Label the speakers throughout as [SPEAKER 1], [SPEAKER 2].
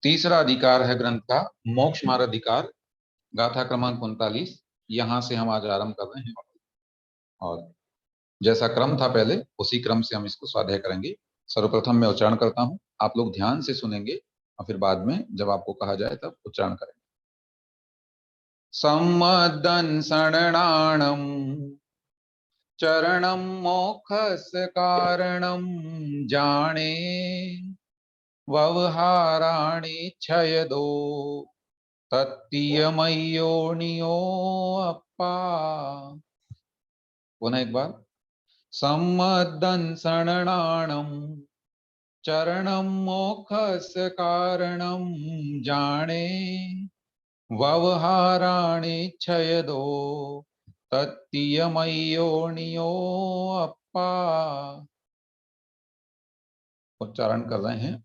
[SPEAKER 1] तीसरा अधिकार है ग्रंथ का मोक्ष मार्ग अधिकार, गाथा क्रमांक 39। यहां से हम आज आरंभ कर रहे हैं और जैसा क्रम था पहले उसी क्रम से हम इसको स्वाध्याय करेंगे। सर्वप्रथम मैं उच्चारण करता हूं, आप लोग ध्यान से सुनेंगे और फिर बाद में जब आपको कहा जाए तब उच्चारण करेंगे। सम्मदंसणाणं चरणं मोक्षस्य कारणं जाने व्यवहाराणि क्षयदो तत्तीयमयोनियो अप्पा। पुनः एक बार। सम्मदंसणाणं चरणं मोक्षस्य कारणं जाने व्यवहाराणि क्षयदो तत्तीयमयोनियो अप्पा। उच्चारण कर रहे हैं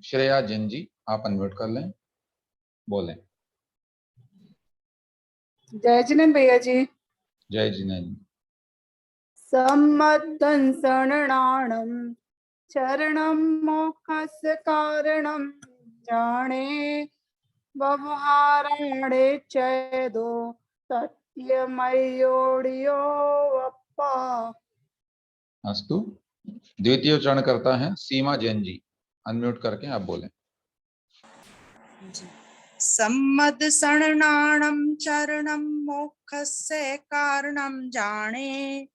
[SPEAKER 1] श्रेया जैन जी, आप अनम्यूट कर लें, बोलें।
[SPEAKER 2] जय जिनेन्द्र भैया जी।
[SPEAKER 1] जय जिनेन्द्र।
[SPEAKER 2] सम्मदंसणाणं चरणं मोक्षस्य कारणं जाने व्यवहाराणे चेदो सत्यमयोडियो अप्पा।
[SPEAKER 1] अस्तु। द्वितीय उच्चारण करता है सीमा जैन जी, अनम्यूट करके आप बोलें।
[SPEAKER 3] सम्मदंसणाणं चरणं मोक्षस्य कारणं जाने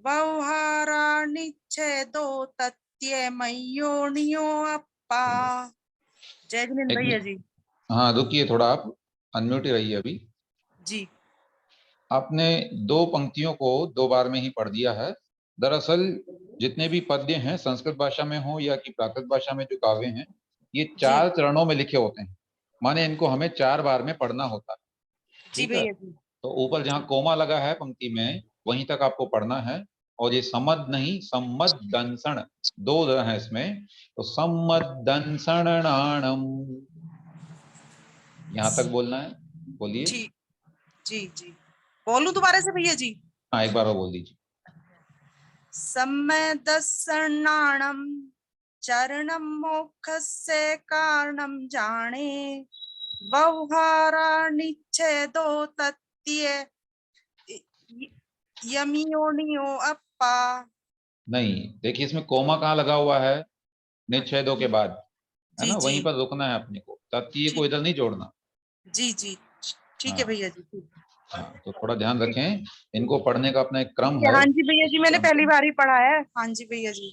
[SPEAKER 3] व्यवहाराणि छेदो तत्यमयोनियो अप्पा। जय जिनेन्द्र भैया जी।
[SPEAKER 1] हाँ रुकिए थोड़ा, आप अनम्यूट ही रहिए अभी
[SPEAKER 3] जी।
[SPEAKER 1] आपने दो पंक्तियों को दो बार में ही पढ़ दिया है। दरअसल जितने भी पद्य हैं संस्कृत भाषा में हो या कि प्राकृत भाषा में जो काव्य हैं, ये 4 चरणों में लिखे होते हैं, माने इनको हमें 4 बार में पढ़ना होता है। ठीक है, तो ऊपर जहाँ कोमा लगा है पंक्ति में वहीं तक आपको पढ़ना है। और ये सम्मद नहीं, सम्मदंसण, दो द है इसमें, तो सम्मदंसणाणं यहाँ तक बोलना है। बोलिए।
[SPEAKER 3] जी जी जी, बोलूं दोबारा से भैया जी?
[SPEAKER 1] हाँ एक बार और बोल दीजिए।
[SPEAKER 3] सम्मदंसणाणं चरणं मोक्षस्य कारणं जाने व्यवहाराणि छेदो तत्यमयोनियो अप्पा।
[SPEAKER 1] नहीं, देखिए इसमें कोमा कहाँ लगा हुआ है, निच्छेदों के बाद, है
[SPEAKER 3] जी
[SPEAKER 1] ना,
[SPEAKER 3] जी
[SPEAKER 1] वहीं पर रुकना है अपने को, तत्तीय को इधर नहीं जोड़ना।
[SPEAKER 3] जी जी, ठीक है
[SPEAKER 1] हाँ
[SPEAKER 3] भैया जी।
[SPEAKER 1] हाँ, तो थोड़ा ध्यान रखें, इनको पढ़ने का अपना एक क्रम है।
[SPEAKER 3] हाँ जी भैया जी, मैंने पहली बार ही पढ़ा है। हाँ जी भैया जी।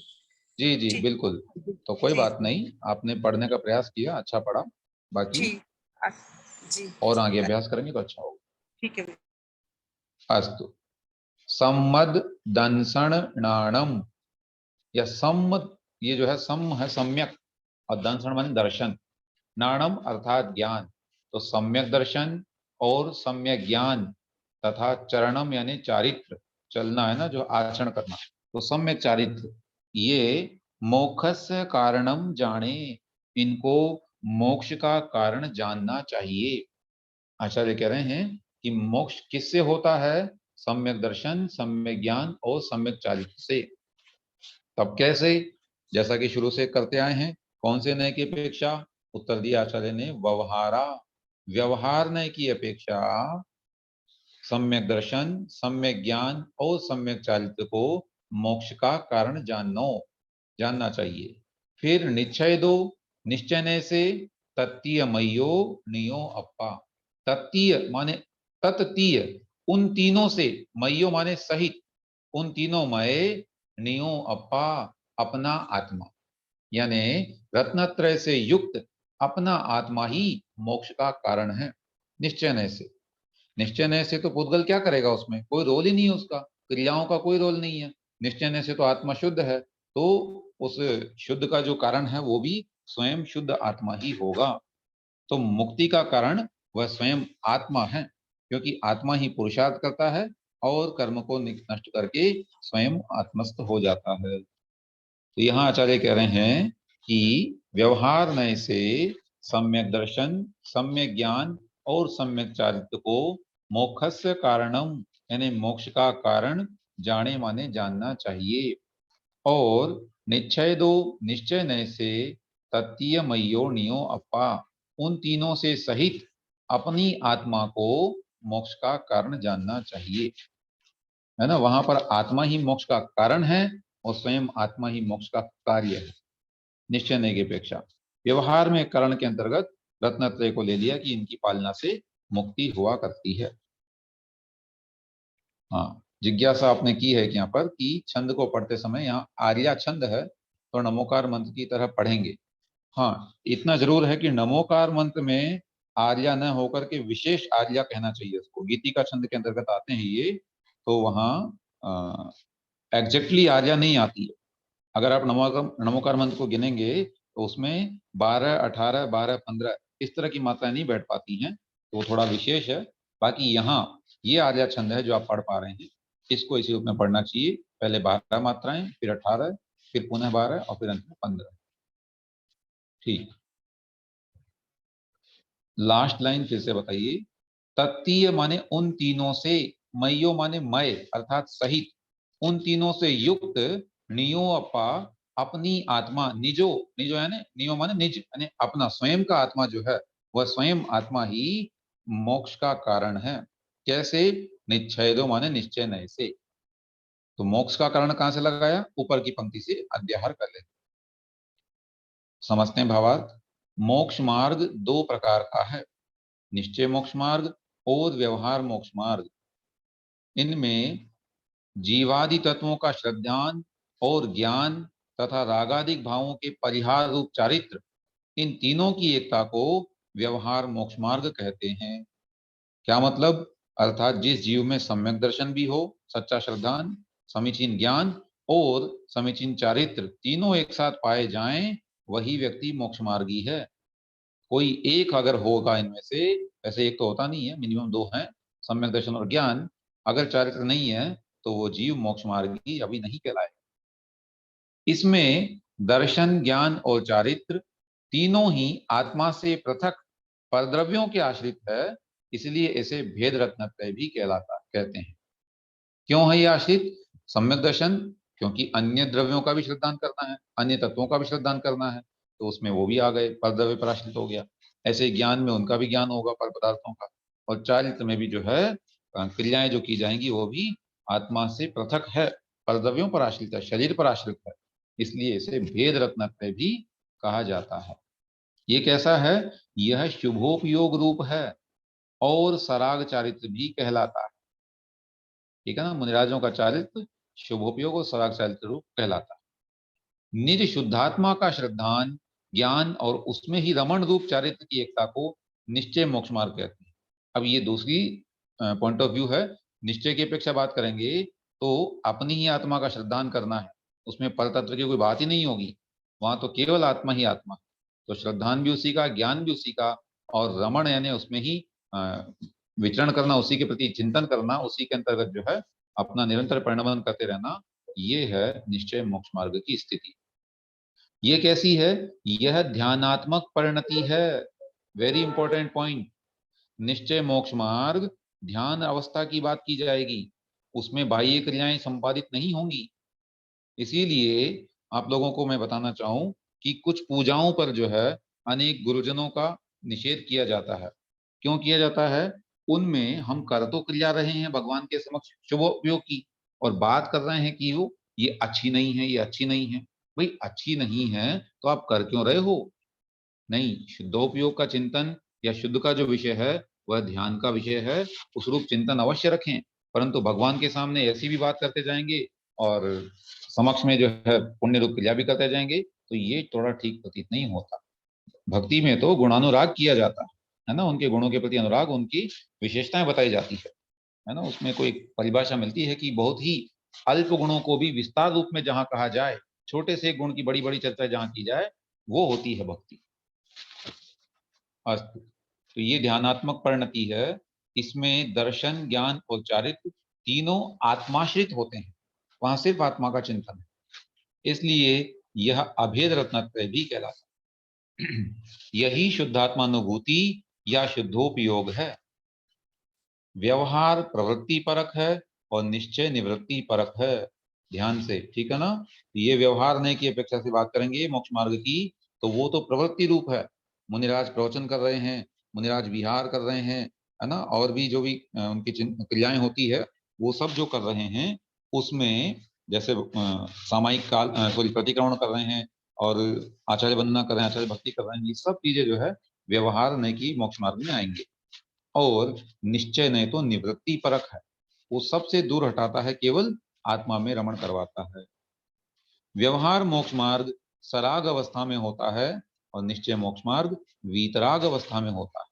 [SPEAKER 1] जी जी
[SPEAKER 3] ठीक।
[SPEAKER 1] बिल्कुल, तो कोई
[SPEAKER 3] जी
[SPEAKER 1] बात नहीं, आपने पढ़ने का प्रयास किया, अच्छा पढ़ा, बाकी
[SPEAKER 3] ठीक। जी
[SPEAKER 1] और आगे अभ्यास करेंगे तो अच्छा होगा।
[SPEAKER 3] ठीक है भैया।
[SPEAKER 1] अस्तु। सम्मद दंसणाणम, या सम्मद, ये जो है सम है सम्यक, और दंसण माने दर्शन, नाणम अर्थात ज्ञान, तो सम्यक दर्शन और सम्यक ज्ञान तथा चरणम यानी चारित्र, चलना है ना, जो आचरण करना, तो सम्यक चारित्र, ये मोक्षस्य कारणम जाने, इनको मोक्ष का कारण जानना चाहिए। आचार्य कह रहे हैं कि मोक्ष किससे होता है, सम्यक दर्शन, सम्यक ज्ञान और सम्यक चारित्र से। तब कैसे, जैसा कि शुरू से करते आए हैं, कौन से नय की अपेक्षा, उत्तर दिया आचार्य ने व्यवहारा, व्यवहार नय की अपेक्षा सम्यक दर्शन, सम्यक ज्ञान और सम्यक चारित्र को मोक्ष का कारण जानना चाहिए। फिर निश्चय दो, निश्चय नय से तत्तीय मयो नियो अप्पा, तत्तीय माने तत्तीय, उन तीनों से, मयो माने सहित, उन तीनों मय, नियो अप्पा अपना आत्मा, यानी रत्नत्रय से युक्त अपना आत्मा ही मोक्ष का कारण है। निश्चय से, निश्चय से तो पुद्गल क्या करेगा, उसमें कोई रोल ही नहीं है, उसका क्रियाओं का कोई रोल नहीं है। निश्चय से तो आत्मा शुद्ध है, तो उस शुद्ध का जो कारण है वो भी स्वयं शुद्ध आत्मा ही होगा। तो मुक्ति का कारण वह स्वयं आत्मा है, क्योंकि आत्मा ही पुरुषार्थ करता है और कर्म को नष्ट करके स्वयं आत्मस्थ हो जाता है। तो यहाँ आचार्य कह रहे हैं कि व्यवहार नय से सम्यक दर्शन, सम्यक ज्ञान और सम्यक चारित्र को मोक्षस्य कारणम यानी मोक्ष का कारण जाने माने जानना चाहिए। और निश्चय दो, निश्चय नय से तत्तीय मयो नियो अप्पा, उन तीनों से सहित अपनी आत्मा को मोक्ष का कारण जानना चाहिए, है ना। वहां पर आत्मा ही मोक्ष का कारण है और स्वयं आत्मा ही मोक्ष का कार्य है, निश्चय नहीं की अपेक्षा। व्यवहार में करण के अंतर्गत रत्नत्रय को ले लिया कि इनकी पालना से मुक्ति हुआ करती है। हाँ, जिज्ञासा आपने की है कि यहाँ पर कि छंद को पढ़ते समय यहाँ आर्या छंद है तो नमोकार मंत्र की तरह पढ़ेंगे। हाँ, इतना जरूर है कि नमोकार मंत्र में आर्या न होकर के विशेष आर्या कहना चाहिए उसको। गीति का छंद के अंतर्गत आते हैं ये, तो वहाँ एग्जैक्टली आर्या नहीं आती है। अगर आप नमोकार मंत्र को गिनेंगे तो उसमें 12, 18, 12, 15 इस तरह की मात्राएं नहीं बैठ पाती हैं, तो वो थोड़ा विशेष है। बाकी यहाँ ये आर्या छंद है जो आप पढ़ पा रहे हैं, इसको इसी रूप में पढ़ना चाहिए। पहले 12 मात्राएं, फिर 18, फिर पुनः 12 और फिर अंत में 15। ठीक, लास्ट लाइन फिर से बताइए। तत्तीय माने उन तीनों से, मयो माने मय अर्थात सहित, उन तीनों से युक्त नियो अपा अपनी आत्मा, निजो, निजो यानी नियो माने निज यानी अपना स्वयं का आत्मा जो है वह स्वयं आत्मा ही मोक्ष का कारण है। कैसे? निश्चयदो माने निश्चय नय से। तो मोक्ष का कारण कहां से लगाया? ऊपर की पंक्ति से अध्याहार कर ले, समझते हैं भावार्थ। मोक्ष मार्ग दो प्रकार का है, निश्चय मोक्ष मार्ग और व्यवहार मोक्ष मार्ग। इनमें जीवादि तत्वों का श्रद्धान और ज्ञान तथा रागादिक भावों के परिहार रूप चारित्र, इन तीनों की एकता को व्यवहार मोक्ष मार्ग कहते हैं। क्या मतलब? अर्थात जिस जीव में सम्यक दर्शन भी हो, सच्चा श्रद्धान, समीचीन ज्ञान और समीचीन चारित्र तीनों एक साथ पाए जाएं, वही व्यक्ति मोक्ष मार्गी है। कोई एक अगर होगा इनमें से, ऐसे एक तो होता नहीं है, मिनिमम दो हैं, सम्यक दर्शन और ज्ञान, अगर चारित्र नहीं है तो वो जीव मोक्ष मार्गी अभी नहीं कहलाए। इसमें दर्शन, ज्ञान और चारित्र तीनों ही आत्मा से पृथक परद्रव्यों के आश्रित है, इसलिए इसे भेद रत्नत्रय भी कहलाता कहते हैं। क्यों है ये आश्रित? सम्यक दर्शन क्योंकि अन्य द्रव्यों का भी श्रद्धान करना है, अन्य तत्वों का भी श्रद्धान करना है, तो उसमें वो भी आ गए, परद्रव्य पर आश्रित हो गया। ऐसे ज्ञान में उनका भी ज्ञान होगा पर पदार्थों का, और चारित्र में भी जो है क्रियाएं जो की जाएंगी वो भी आत्मा से पृथक है, परद्रव्यों पर आश्रित है, शरीर पर आश्रित है, इसलिए इसे भेद रत्नत्रय भी कहा जाता है। ये कैसा है? यह शुभोपयोग रूप है और सराग चारित्र भी कहलाता है। ठीक है ना, मुनिराजों का चारित्र शुभोपयोग और सराग चारित्र रूप कहलाता है। निज शुद्धात्मा का श्रद्धान, ज्ञान और उसमें ही रमण रूप चारित्र की एकता को निश्चय मोक्ष मार्ग कहते हैं। अब ये दूसरी पॉइंट ऑफ व्यू है। निश्चय की अपेक्षा बात करेंगे तो अपनी ही आत्मा का श्रद्धान करना है, उसमें परतत्व की कोई बात ही नहीं होगी, वहां तो केवल आत्मा ही आत्मा। तो श्रद्धान भी उसी का, ज्ञान भी उसी का, और रमण यानी उसमें ही विचरण करना, उसी के प्रति चिंतन करना, उसी के अंतर्गत जो है अपना निरंतर परिणमन करते रहना, ये है निश्चय मोक्ष मार्ग की स्थिति। ये कैसी है? यह ध्यानात्मक परिणति है। Very important point. निश्चय मोक्ष मार्ग ध्यान अवस्था की बात की जाएगी, उसमें बाह्य क्रियाएं संपादित नहीं होंगी। इसीलिए आप लोगों को मैं बताना चाहूं कि कुछ पूजाओं पर जो है अनेक गुरुजनों का निषेध किया जाता है। क्यों किया जाता है? उनमें हम कर तो क्रिया रहे हैं भगवान के समक्ष शुभ उपयोग की, और बात कर रहे हैं कि वो ये अच्छी नहीं है, ये अच्छी नहीं है। भाई अच्छी नहीं है तो आप कर क्यों रहे हो? नहीं, शुद्धोपयोग का चिंतन या शुद्ध का जो विषय है वह ध्यान का विषय है, उस रूप चिंतन अवश्य रखें। परंतु भगवान के सामने ऐसी भी बात करते जाएंगे और समक्ष में जो है पुण्य रूप क्रिया भी करते जाएंगे, तो ये थोड़ा ठीक प्रतीत नहीं होता। भक्ति में तो गुणानुराग किया जाता है ना, उनके गुणों के प्रति अनुराग, उनकी विशेषताएं बताई जाती है ना। उसमें कोई परिभाषा मिलती है कि बहुत ही अल्प गुणों को भी विस्तार रूप में जहां कहा जाए, छोटे से गुण की बड़ी बड़ी चर्चा जहां की जाए, वो होती है भक्ति। अस्तु, तो ये ध्यानात्मक परिणति है। इसमें दर्शन, ज्ञान और चारित्र तीनों आत्माश्रित होते हैं, वहां सिर्फ आत्मा का चिंतन है, इसलिए यह अभेद रत्नत्रय भी कहलाता है। यही शुद्धात्मानुभूति या शुद्धोपयोग है। व्यवहार प्रवृत्ति परक है और निश्चय निवृत्ति परक है। ध्यान से, ठीक है ना। ये व्यवहार ने की अपेक्षा से बात करेंगे मोक्ष मार्ग की, तो वो तो प्रवृत्ति रूप है, मुनिराज प्रवचन कर रहे हैं, मुनिराज विहार कर रहे हैं, है ना, और भी जो भी उनकी क्रियाएं होती है वो सब जो कर रहे हैं उसमें, जैसे सामायिक काल सॉरी प्रतिक्रमण कर रहे हैं और आचार्य वंदना कर रहे हैं, आचार्य भक्ति कर रहे हैं, ये सब चीजें जो है व्यवहार नहीं की मोक्ष मार्ग में आएंगे। और निश्चय नहीं तो निवृत्ति परक है, वो सबसे दूर हटाता है, केवल आत्मा में रमण करवाता है। व्यवहार मोक्ष मार्ग सराग अवस्था में होता है और निश्चय मोक्ष मार्ग वीतराग अवस्था में होता है।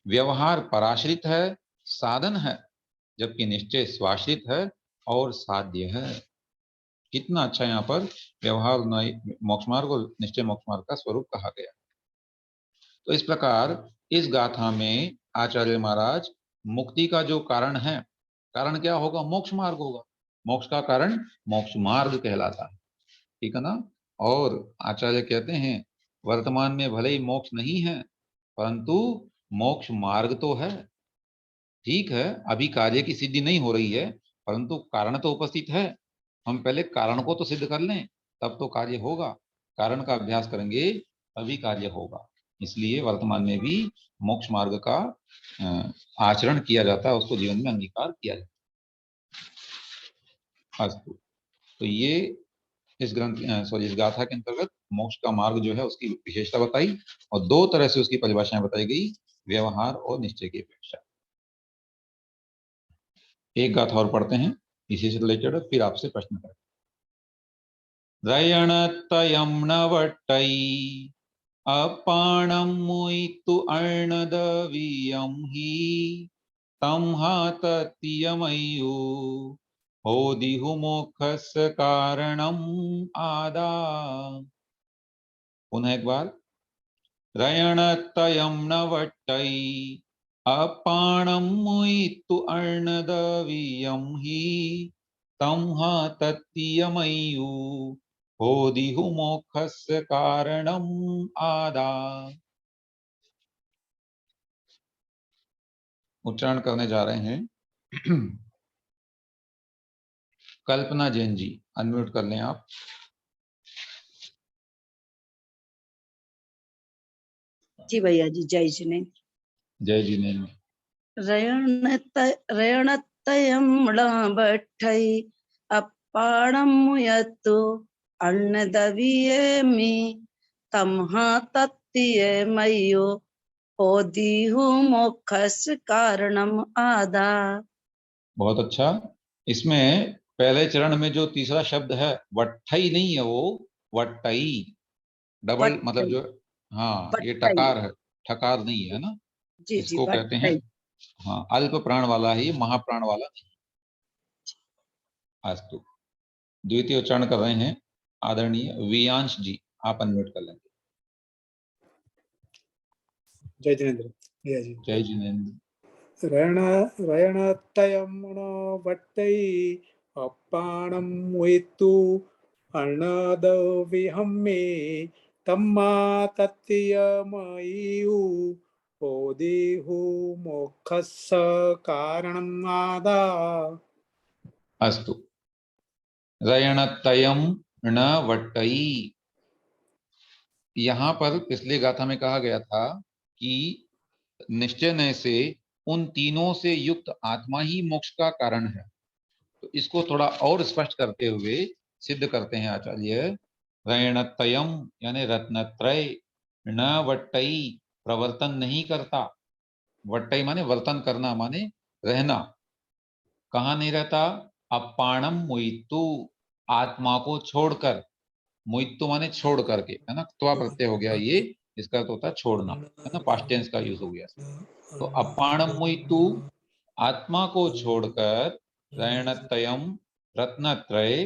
[SPEAKER 1] व्यवहार पराश्रित है, साधन है, जबकि निश्चय स्वाश्रित है और साध्य है। कितना अच्छा यहाँ पर व्यवहार मोक्ष मार्ग और निश्चय मोक्ष मार्ग का स्वरूप कहा गया। तो इस प्रकार इस गाथा में आचार्य महाराज मुक्ति का जो कारण है, कारण क्या होगा? मोक्ष मार्ग होगा। मोक्ष का कारण मोक्ष मार्ग कहलाता है, ठीक है ना। और आचार्य कहते हैं वर्तमान में भले ही मोक्ष नहीं है, परंतु मोक्ष मार्ग तो है। ठीक है, अभी कार्य की सिद्धि नहीं हो रही है, परंतु कारण तो उपस्थित है। हम पहले कारण को तो सिद्ध कर लें, तब तो कार्य होगा। कारण का अभ्यास करेंगे तभी कार्य होगा। इसलिए वर्तमान में भी मोक्ष मार्ग का आचरण किया जाता है, उसको जीवन में अंगीकार किया जाता है। अस्तु, तो ये इस ग्रंथ सॉरी इस गाथा के अंतर्गत मोक्ष का मार्ग जो है उसकी विशेषता बताई और दो तरह से उसकी परिभाषाएं बताई गई, व्यवहार और निश्चय की अपेक्षा। एक गाथा और पढ़ते हैं इसी से रिलेटेड, फिर आपसे प्रश्न करें। रयणतयं नवट्टै अपाणं मुइतु अर्णदवीयं हि तं हातत्यमय्यु होदिहु मोक्षस्य कारणम् आदा। पुनः एक बार। रयणतयं नवट्टै अपाणं मुइतु अर्णदवीयं हि तं हातत्यमय्यु होदिहु मोक्षस्य कारणम् आदा। उच्चारण करने जा रहे हैं कल्पना जैन जी, अनम्यूट कर लें आप।
[SPEAKER 3] जी भैया जी, जय जिने।
[SPEAKER 1] जय जिनेन्द्र।
[SPEAKER 3] रयणतयं अप्पाणं मुयतु अन्नदवीयेमि तं हातत्यमय्यो होदिहु मोक्षस्य कारणम् आदा।
[SPEAKER 1] बहुत अच्छा। इसमें पहले चरण में जो तीसरा शब्द है वट्ठई नहीं है, वो वट्टई, डबल मतलब
[SPEAKER 3] वट्टई,
[SPEAKER 1] जो, हाँ ये
[SPEAKER 3] वट्टई,
[SPEAKER 1] टकार है, ठकार नहीं है ना।
[SPEAKER 3] जी जी,
[SPEAKER 1] इसको कहते हैं,
[SPEAKER 3] वट्टई।
[SPEAKER 1] हाँ, अल्प प्राण वाला ही, महाप्राण वाला नहीं। अस्तु, द्वितीय उच्चारण कर रहे हैं आदरणीय वियांश जी, आप अनम्यूट कर लेंगे।
[SPEAKER 4] जय जिनेन्द्र भैया जी।
[SPEAKER 1] जय जिनेन्द्र।
[SPEAKER 4] रयणतयं वट्टै अप्पाणं मुइतु अर्णदविहं मे तम्मा तत्यमय्यु होदिहु मोक्षस्य कारणम् आदा।
[SPEAKER 1] अस्तु, रयणतयं न वट्टई। यहाँ पर पिछले गाथा में कहा गया था कि निश्चय से उन तीनों से युक्त आत्मा ही मोक्ष का कारण है। तो इसको थोड़ा और स्पष्ट करते हुए सिद्ध करते हैं आचार्य, रयणतयम यानी रत्नत्रय, न वट्टई प्रवर्तन नहीं करता, वट्टई माने वर्तन करना, माने रहना। कहाँ नहीं रहता? अपाणम मुइतु, आत्मा को छोड़कर, मुइतु माने छोड़ करके, है ना, त्वा प्रत्यय हो गया ये, इसका अर्थ होता है छोड़ना, है ना, पास्ट टेंस का यूज हो गया। तो अपाणम मुइतु, आत्मा को छोड़कर, रयणतयम रत्नत्रय,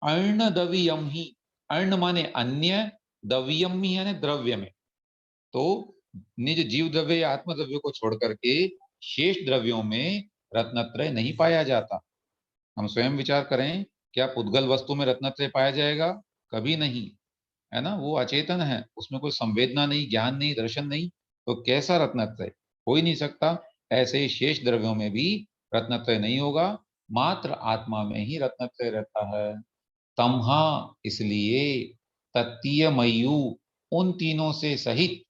[SPEAKER 1] अर्ण दवियम ही, अर्ण माने अन्य, दवियम ही यानी द्रव्य में। तो निज जीव द्रव्य या आत्म द्रव्य को छोड़ करके शेष द्रव्यों में रत्नत्रय नहीं पाया जाता। हम स्वयं विचार करें, क्या पुद्गल वस्तु में रत्नत्रय पाया जाएगा? कभी नहीं, है ना, वो अचेतन है, उसमें कोई संवेदना नहीं, ज्ञान नहीं, दर्शन नहीं, तो कैसा रत्नत्रय? हो ही नहीं सकता। ऐसे ही शेष द्रव्यों में भी रत्नत्रय नहीं होगा, मात्र आत्मा में ही रत्नत्रय रहता है। तमहा इसलिए, तत्तीयमयु उन तीनों से सहित,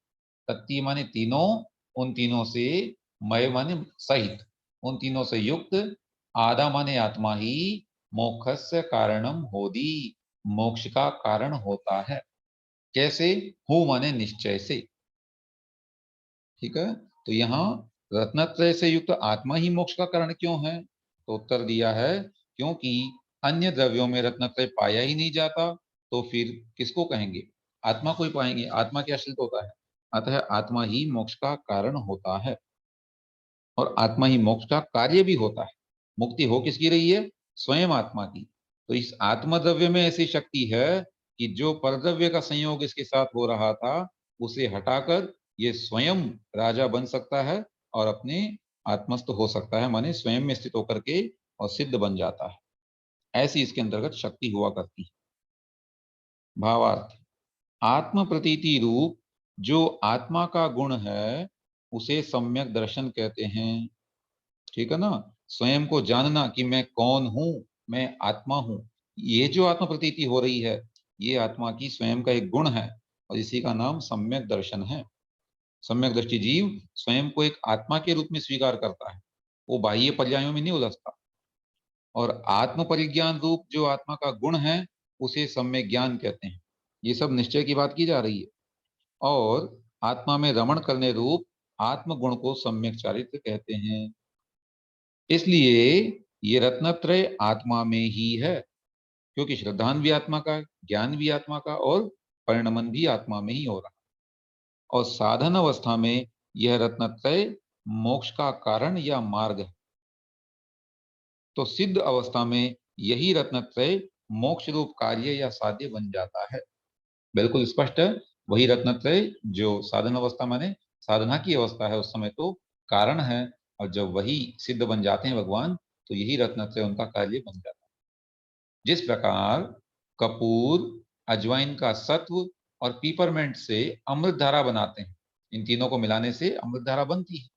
[SPEAKER 1] तत्तीय माने तीनों, उन तीनों से, मय माने सहित, उन तीनों से युक्त, आदा माने आत्मा ही, मोक्षस्य कारणम होदी, मोक्ष का कारण होता है। कैसे? हु माने निश्चय से। ठीक है, तो यहाँ रत्नत्रय से युक्त आत्मा ही मोक्ष का कारण क्यों है? तो उत्तर दिया है क्योंकि अन्य द्रव्यों में रत्नत्रय पाया ही नहीं जाता, तो फिर किसको कहेंगे? आत्मा को ही पाएंगे। आत्मा क्या आश्रित होता है, अतः आत्मा ही मोक्ष का कारण होता है और आत्मा ही मोक्ष का कार्य भी होता है। मुक्ति हो किसकी रही है? स्वयं आत्मा की। तो इस आत्मा द्रव्य में ऐसी शक्ति है कि जो परद्रव्य का संयोग इसके साथ हो रहा था उसे हटाकर ये स्वयं राजा बन सकता है और अपने आत्मस्थ हो सकता है, माने स्वयं में स्थित होकर के और सिद्ध बन जाता है। ऐसी इसके अंतर्गत शक्ति हुआ करती है। भावार्थ, आत्म प्रतीति रूप जो आत्मा का गुण है उसे सम्यक दर्शन कहते हैं। ठीक है ना, स्वयं को जानना कि मैं कौन हूं, मैं आत्मा हूं, ये जो आत्म प्रतीति हो रही है ये आत्मा की स्वयं का एक गुण है और इसी का नाम सम्यक दर्शन है। सम्यक दृष्टि जीव स्वयं को एक आत्मा के रूप में स्वीकार करता है, वो बाह्य पर्यायों में नहीं उलझता। और आत्म परिज्ञान रूप जो आत्मा का गुण है उसे सम्यक ज्ञान कहते हैं। ये सब निश्चय की बात की जा रही है। और आत्मा में रमण करने रूप आत्म गुण को सम्यक चारित्र कहते हैं। इसलिए ये रत्नत्रय आत्मा में ही है, क्योंकि श्रद्धान भी आत्मा का, ज्ञान भी आत्मा का और परिणमन भी आत्मा में ही हो रहा। और साधन अवस्था में यह रत्नत्रय मोक्ष का कारण या मार्ग है। तो सिद्ध अवस्था में यही रत्नत्रय मोक्ष रूप कार्य या साध्य बन जाता है। बिल्कुल स्पष्ट है, वही रत्नत्रय जो साधन अवस्था माने साधना की अवस्था है उस समय तो कारण है, और जब वही सिद्ध बन जाते हैं भगवान तो यही रत्नत्रय उनका कार्य बन जाता है। जिस प्रकार कपूर, अजवाइन का सत्व और पीपरमेंट से अमृत धारा बनाते हैं, इन तीनों को मिलाने से अमृत धारा बनती है।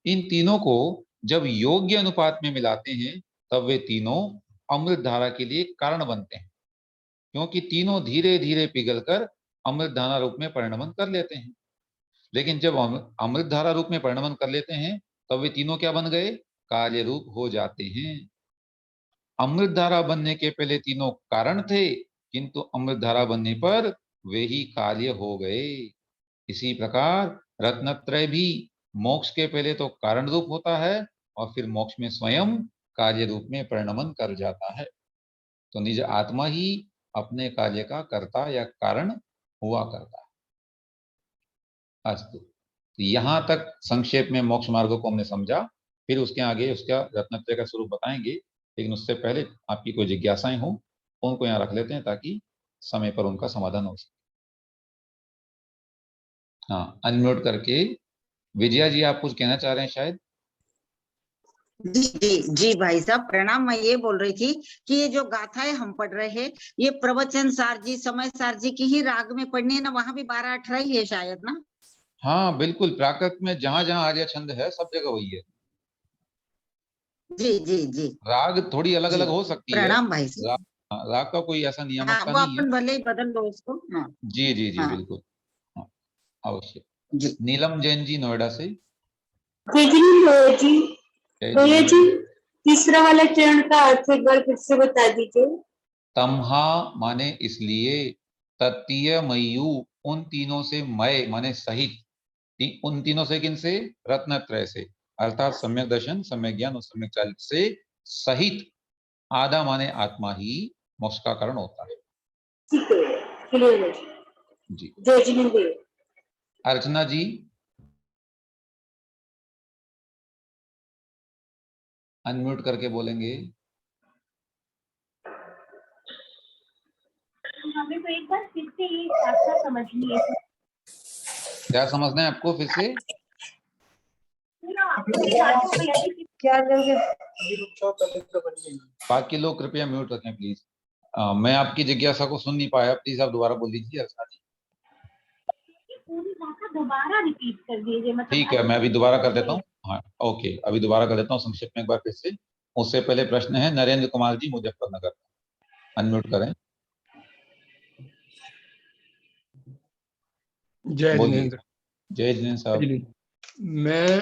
[SPEAKER 1] इन तीनों को जब योग्य अनुपात में मिलाते हैं तब वे तीनों अमृत धारा के लिए कारण बनते हैं, क्योंकि तीनों धीरे धीरे पिघलकर अमृत धारा रूप में परिणमन कर लेते हैं। लेकिन जब अमृत धारा रूप में परिणमन कर लेते हैं तब वे तीनों क्या बन गए? कार्य रूप हो जाते हैं। अमृत धारा बनने के पहले तीनों कारण थे, किंतु अमृत धारा बनने पर वे ही कार्य हो गए। इसी प्रकार रत्नत्रय भी मोक्ष के पहले तो कारण रूप होता है और फिर मोक्ष में स्वयं कार्य रूप में परिणमन कर जाता है। तो निज आत्मा ही अपने कार्य का कर्ता या कारण हुआ करता है। अस्तु, तो यहां तक संक्षेप में मोक्ष मार्ग को हमने समझा। फिर उसके आगे उसका रत्नत्रय का स्वरूप बताएंगे, लेकिन उससे पहले आपकी कोई जिज्ञासाएं हो उनको यहाँ रख लेते हैं ताकि समय पर उनका समाधान हो सके। हाँ, अनम्यूट करके विजया जी आप कुछ कहना चाह रहे हैं शायद।
[SPEAKER 3] जी जी जी भाई साहब प्रणाम। मैं ये बोल रही थी कि ये जो गाथाएं हम पढ़ रहे हैं ये प्रवचन सार जी, समय सार जी की ही राग में पढ़नी है ना? वहां भी 12-18 ही है शायद ना?
[SPEAKER 1] हाँ बिल्कुल, प्राकृत में जहां जहां आर्य छंद है सब जगह वही है।
[SPEAKER 3] जी जी जी
[SPEAKER 1] राग थोड़ी अलग
[SPEAKER 3] जी।
[SPEAKER 1] अलग हो सकती है।
[SPEAKER 3] प्रणाम भाई साहब।
[SPEAKER 1] राग, हाँ, राग का कोई ऐसा
[SPEAKER 3] हाँ,
[SPEAKER 1] नियामकता
[SPEAKER 3] वो
[SPEAKER 1] नहीं है।
[SPEAKER 3] अपन भले ही बदल लो उसको। हाँ
[SPEAKER 1] जी जी जी
[SPEAKER 3] हाँ
[SPEAKER 1] बिल्कुल। हाँ, अवश्य।
[SPEAKER 3] जी।
[SPEAKER 1] नीलम जैन जी नोएडा से।
[SPEAKER 5] जय भैया जी।
[SPEAKER 1] जय
[SPEAKER 5] भैया जी,
[SPEAKER 1] जी।
[SPEAKER 5] तीसरा वाला चरण का अर्थ एक बार फिर से बता दीजिए।
[SPEAKER 1] तमहा माने इसलिए, तत्तीय मयू उन तीनों से, मय माने सहित, उन तीनों से किन से? रत्नत्रय से, अर्थात सम्यक दर्शन, सम्यक ज्ञान और सम्यक चारित्र से सहित। आधा माने आत्मा ही मोक्ष का कारण होता है।
[SPEAKER 5] ठीक है, क्लियर है।
[SPEAKER 1] जी।
[SPEAKER 5] जय जिनेंद्र भैया।
[SPEAKER 1] अर्चना जी अनम्यूट करके बोलेंगे।
[SPEAKER 6] हमें तो एक बार फिर से ये गाथा समझनी है।
[SPEAKER 1] क्या समझना है आपको फिर से?
[SPEAKER 5] क्या लोगे?
[SPEAKER 1] बाकी लोग कृपया म्यूट रखें प्लीज। मैं आपकी जिज्ञासा को सुन नहीं पाया, प्लीज आप दोबारा बोल दीजिए अर्चना जी।
[SPEAKER 6] पूरी गाथा दोबारा रिपीट कर दीजिए, मतलब
[SPEAKER 1] ठीक है, मैं अभी दोबारा कर देता हूँ। हाँ ओके, अभी दोबारा कर देता हूँ संक्षिप्त में एक बार फिर से। उससे पहले प्रश्न है नरेंद्र कुमार जी मुजफ्फरनगर, अनम्यूट करें।
[SPEAKER 7] जय
[SPEAKER 1] बोलिए।
[SPEAKER 7] जिनेंद्र।
[SPEAKER 1] जय जिनेन्द्र साहब।
[SPEAKER 7] जी, मैं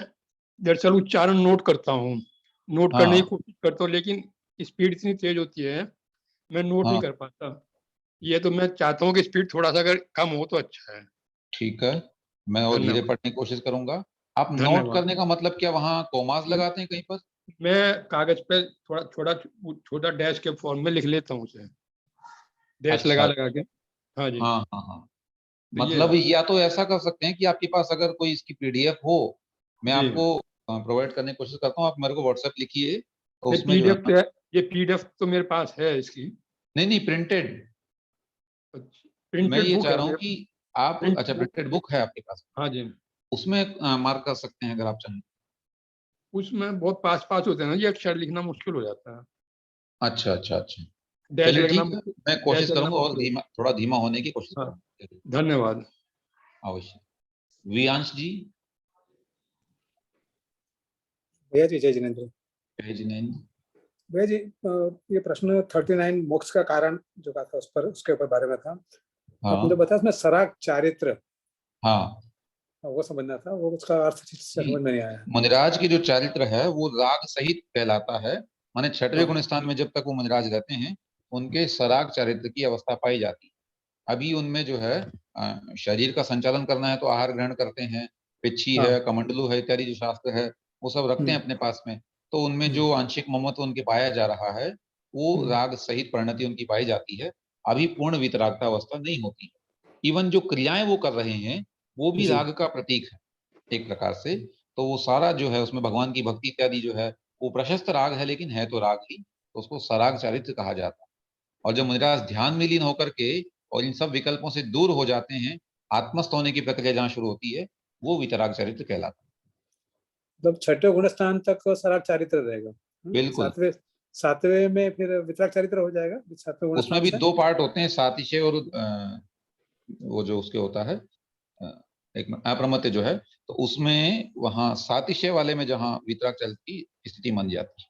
[SPEAKER 7] दरअसल उच्चारण नोट करता हूँ, नोट
[SPEAKER 1] हाँ।
[SPEAKER 7] करने की कोशिश करता हूँ, लेकिन स्पीड इतनी तेज होती है मैं नोट नहीं
[SPEAKER 1] हाँ।
[SPEAKER 7] कर पाता। ये तो मैं चाहता हूँ कि स्पीड थोड़ा सा अगर कम हो तो अच्छा है।
[SPEAKER 1] ठीक है, मैं और धीरे
[SPEAKER 7] धन्यवाद।
[SPEAKER 1] पढ़ने की कोशिश करूंगा। आप नोट
[SPEAKER 7] धन्यवाद।
[SPEAKER 1] करने का मतलब क्या वहाँ कोमास लगाते हैं कहीं पर?
[SPEAKER 7] मैं कागज पे थोड़ा छोटा छोटा डैश के फॉर्म में लिख लेता हूँ उसे, डैश लगा
[SPEAKER 1] अच्छा।
[SPEAKER 7] लगा के। हाँ जी।
[SPEAKER 1] हाँ हाँ हाँ,
[SPEAKER 7] तो ये
[SPEAKER 1] मतलब
[SPEAKER 7] है।
[SPEAKER 1] या तो ऐसा कर सकते हैं कि आपके पास अगर कोई इसकी पीडीएफ हो, मैं
[SPEAKER 7] जी,
[SPEAKER 1] आपको प्रोवाइड करने की कोशिश करता हूँ। आप मेरे को व्हाट्सएप लिखिए, तो
[SPEAKER 7] ये
[SPEAKER 1] उसमें जो है
[SPEAKER 7] पीडीएफ
[SPEAKER 1] ना।
[SPEAKER 7] तो है, ये पीडीएफ तो मेरे पास है इसकी।
[SPEAKER 1] नहीं नहीं, प्रिंटेड। मैं
[SPEAKER 7] प्रिंटेड
[SPEAKER 1] ये
[SPEAKER 7] बुक
[SPEAKER 1] चाह
[SPEAKER 7] है
[SPEAKER 1] रहा हूँ
[SPEAKER 7] मेरे
[SPEAKER 1] कि
[SPEAKER 7] पास।
[SPEAKER 1] आप, अच्छा
[SPEAKER 7] प्रिंटेड बुक।
[SPEAKER 1] प्रिंटेड बुक है आपके पास,
[SPEAKER 7] हाँ जी,
[SPEAKER 1] उसमें मार्क कर सकते हैं अगर आप चाहें।
[SPEAKER 7] उसमें बहुत पास पास होते हैं ना, ये अक्षर लिखना मुश्किल हो जाता है,
[SPEAKER 1] अच्छा अच्छा अच्छा,
[SPEAKER 7] डैश
[SPEAKER 1] चलिए
[SPEAKER 7] लगना
[SPEAKER 1] ठीक है, मैं
[SPEAKER 7] डैश
[SPEAKER 1] कोशिश
[SPEAKER 7] लगना
[SPEAKER 1] करूंगा और
[SPEAKER 7] मुश्किल हो
[SPEAKER 1] धीमा, थोड़ा धीमा होने की कोशिश
[SPEAKER 7] जाता है। हाँ,
[SPEAKER 1] करूंगा। चलिए,
[SPEAKER 7] धन्यवाद।
[SPEAKER 1] अवश्य। वियांश जी।
[SPEAKER 4] भैया जी जय जिनेन्द्र।
[SPEAKER 1] जय जिनेन्द्र।
[SPEAKER 4] भैया जी ये प्रश्न 39 मोक्ष का कारण जो कहा था उस पर, उसके ऊपर बारे में था। आप मुझे
[SPEAKER 1] हाँ
[SPEAKER 4] बताया उसमें सराग चारित्र,
[SPEAKER 1] हाँ
[SPEAKER 4] वो समझना था, वो उसका अर्थ ठीक से
[SPEAKER 1] जी,
[SPEAKER 4] समझ में नहीं आया।
[SPEAKER 1] मुनिराज की जो चारित्र है वो राग सहित कहलाता है। माने छठवें
[SPEAKER 4] हाँ
[SPEAKER 1] गुण स्थान में जब तक वो मुनिराज रहते हैं, उनके सराग चारित्र की अवस्था पाई जाती है। अभी उनमें जो है शरीर का संचालन करना है तो आहार ग्रहण करते हैं, पिच्छी
[SPEAKER 4] हाँ।
[SPEAKER 1] है, कमंडलू है, इत्यादि जो शास्त्र है वो सब रखते हैं अपने पास में। तो उनमें जो आंशिक ममत्व उनके पाया जा रहा है, वो राग सहित परिणति उनकी पाई जाती है। अभी पूर्ण वितरागता अवस्था नहीं होती। इवन जो क्रियाएं वो कर रहे हैं वो भी
[SPEAKER 4] जी
[SPEAKER 1] राग का प्रतीक है एक प्रकार से। तो वो सारा जो है उसमें भगवान की भक्ति इत्यादि जो है वो प्रशस्त राग है, लेकिन है तो राग ही, तो उसको सराग चारित्र कहा जाता है। और जब मुनिराज ध्यान में लीन होकर के और इन सब विकल्पों से दूर हो जाते हैं, आत्मस्थ होने की प्रक्रिया जहाँ शुरू होती है, वो वितराग चरित्र कहलाता
[SPEAKER 4] मतलब छठे गुण स्थान तक सराग चारित्र रहेगा।
[SPEAKER 1] है। बिल्कुल।
[SPEAKER 4] सातवें सातवें में फिर वितराग चारित्र हो जाएगा सातवें गुण
[SPEAKER 1] उसमें
[SPEAKER 4] स्थान
[SPEAKER 1] भी
[SPEAKER 4] से।
[SPEAKER 1] दो पार्ट होते हैं, सातिशय और वो जो उसके होता है एक अप्रमत्य जो है, तो उसमें वहां सातिशय वाले में जहाँ वितराग चरित्र की स्थिति मान जाती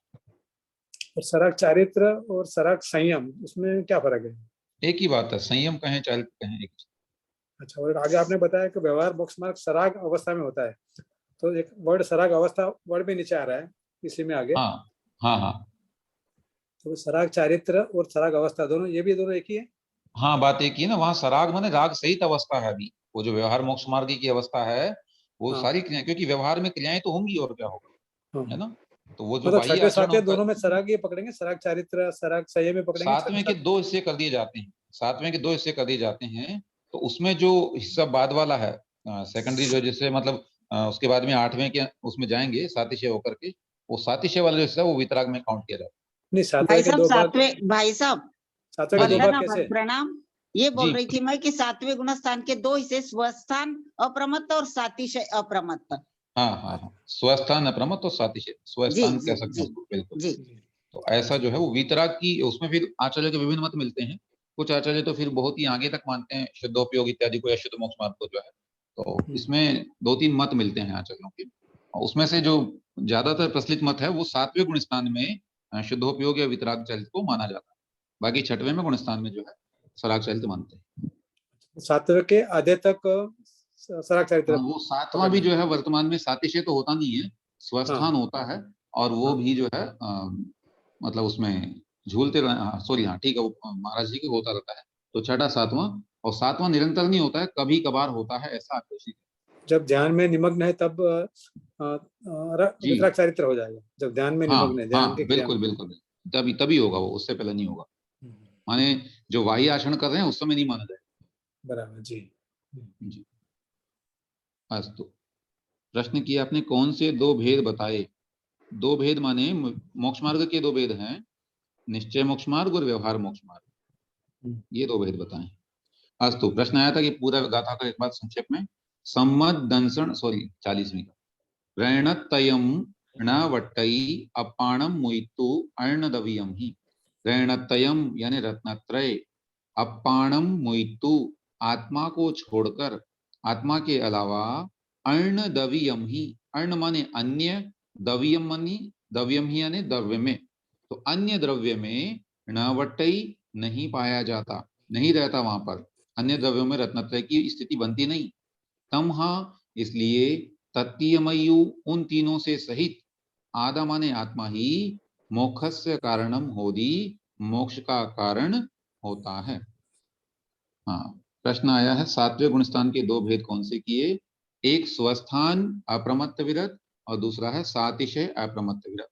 [SPEAKER 4] और सराग चारित्र और सराग संयम, उसमें क्या फर्क है?
[SPEAKER 1] है। एक ही बात है, संयम कहें चारित्र कहें एक।
[SPEAKER 4] अच्छा, और आगे आपने बताया कि व्यवहार मोक्ष मार्ग सराग अवस्था में होता है, तो एक वर्ड सराग अवस्था वर्ड भी नीचे आ रहा है इसी में आगे।
[SPEAKER 1] हाँ हाँ हाँ
[SPEAKER 4] तो सराग चारित्र और सराग अवस्था दोनों, ये भी दोनों एक ही है।
[SPEAKER 1] हाँ, बात एक ही है ना, वहां सराग माने राग सहित अवस्था है। अभी वो जो व्यवहार मोक्ष मार्ग की अवस्था है, वो
[SPEAKER 4] हाँ
[SPEAKER 1] सारी क्रियाएं, क्योंकि व्यवहार में क्रियाएं तो होंगी और क्या होगा, है
[SPEAKER 4] हाँ,
[SPEAKER 1] ना। तो वो जो
[SPEAKER 4] मतलब
[SPEAKER 1] बाह्य
[SPEAKER 4] छठे
[SPEAKER 1] आचरण
[SPEAKER 4] सातवें
[SPEAKER 1] होता
[SPEAKER 4] दोनों में
[SPEAKER 1] है,
[SPEAKER 4] सराग ये पकड़ेंगे, सराग चारित्र सराग संयम में पकड़ेंगे छठे
[SPEAKER 1] सातवें के
[SPEAKER 4] सातवें।
[SPEAKER 1] दो हिस्से कर दिए जाते हैं। सातवें के दो हिस्से कर दिए जाते हैं, तो उसमें जो हिस्सा बाद वाला है सेकेंडरी जो, जिससे मतलब उसके बाद में आठवें के उसमें जाएंगे सातिशय होकर के, वो सातिशय वाला जो हिस्सा है वो वितराग में काउंट किया जाता
[SPEAKER 4] नहीं, सातवें
[SPEAKER 3] भाई
[SPEAKER 4] के
[SPEAKER 3] साहब
[SPEAKER 4] दो भाग,
[SPEAKER 3] सातवें, भाई साहब
[SPEAKER 4] सातवें
[SPEAKER 1] है।
[SPEAKER 4] के
[SPEAKER 1] हाँ
[SPEAKER 4] दो
[SPEAKER 1] जी।
[SPEAKER 4] भाग
[SPEAKER 3] वंदना
[SPEAKER 4] कैसे?
[SPEAKER 3] प्रणाम। ये बोल
[SPEAKER 1] जी
[SPEAKER 3] रही थी मैं कि सातवें गुण स्थान के दो हिस्से, स्वस्थान अप्रमत्त और सातिशय अप्रमत्त।
[SPEAKER 1] हाँ हाँ हाँ, स्वस्थान अप्रमत्त और सातिशय
[SPEAKER 3] जी
[SPEAKER 1] स्वस्थान
[SPEAKER 3] जी
[SPEAKER 1] कह सकते
[SPEAKER 3] जी
[SPEAKER 1] हैं उसको, बिल्कुल।
[SPEAKER 3] जी।
[SPEAKER 1] तो ऐसा जो है वो वीतराग की, उसमें फिर आचार्य के विभिन्न मत मिलते हैं। कुछ आचार्य तो फिर बहुत ही आगे तक मानते हैं शुद्धोपयोग इत्यादि को या शुद्ध मोक्ष मार्ग को जो है। तो इसमें दो तीन मत मिलते हैं आचार्यों के, और उसमें से जो ज्यादातर प्रचलित मत है वो सातवें गुण स्थान में शुद्धोपयोग या वितराग चरित्र को माना जाता है। बाकी छठवें में गुण स्थान में जो है सराग चरित्र मानते हैं।
[SPEAKER 4] सातवें के आधे तक सराग चारित्र
[SPEAKER 1] हाँ, वो सातवां
[SPEAKER 4] पकड़
[SPEAKER 1] भी जो
[SPEAKER 4] लेंगे।
[SPEAKER 1] है वर्तमान में सातिशय तो होता नहीं है,
[SPEAKER 4] हाँ
[SPEAKER 1] स्वस्थान होता है। और वो
[SPEAKER 4] हाँ
[SPEAKER 1] भी जो है मतलब उसमें झूलते रह, सॉरी हाँ ठीक है, वो महाराज जी के होता रहता है। तो छठा सातवां, और सातवां निरंतर नहीं होता है, कभी कभार होता है, ऐसा आकर्षित है।
[SPEAKER 4] जब ध्यान में निमग्न है तब
[SPEAKER 1] जी
[SPEAKER 4] वितराग चारित्र हो जाएगा, जब ध्यान में
[SPEAKER 1] हाँ
[SPEAKER 4] निमग्न है, ध्यान
[SPEAKER 1] हाँ,
[SPEAKER 4] की क्रिया में।
[SPEAKER 1] बिल्कुल बिल्कुल बिल्कुल। तभी तभी होगा वो, उससे पहले नहीं होगा।
[SPEAKER 4] हम्म,
[SPEAKER 1] माने जो वाह्य आचरण कर रहे हैं उस समय नहीं माना
[SPEAKER 4] बराबर जी।
[SPEAKER 1] जाएगा। जी। अस्तु। प्रश्न किया आपने, कौन से दो भेद बताए? दो भेद माने मोक्ष मार्ग के दो भेद हैं, निश्चय मोक्ष मार्ग और व्यवहार मोक्ष मार्ग, ये दो भेद बताएं। अस्तु। प्रश्न आया था कि पूरा गाथा का एक बार संक्षेप में। सम्मत दंसण, सॉरी 40वीं का, प्रणतयम णवट्टई अपाणम मुइतु अर्णदवियम ही। प्रणतयम यानी रत्नत्रय, अपाणम मुइतु आत्मा को छोड़कर, आत्मा के अलावा, अर्णदवियम ही, अर्ण माने अन्य, दवियम मानी, दवियम ही यानी द्रव्य में, तो अन्य द्रव्य में णवट्टई नहीं पाया जाता, नहीं रहता वहां पर। अन्य द्रव्यों में रत्नत्रय की स्थिति बनती नहीं। तम इसलिए तत्तीयमयु उन तीनों से सहित आदा माने आत्मा ही मोक्षस्य कारणम होदी, मोक्ष का कारण होता है। हाँ, प्रश्न आया है सातवें गुणस्थान के दो भेद कौन से किए? एक स्वस्थान अप्रमत्त विरत और दूसरा है सातिशय अप्रमत्त विरत।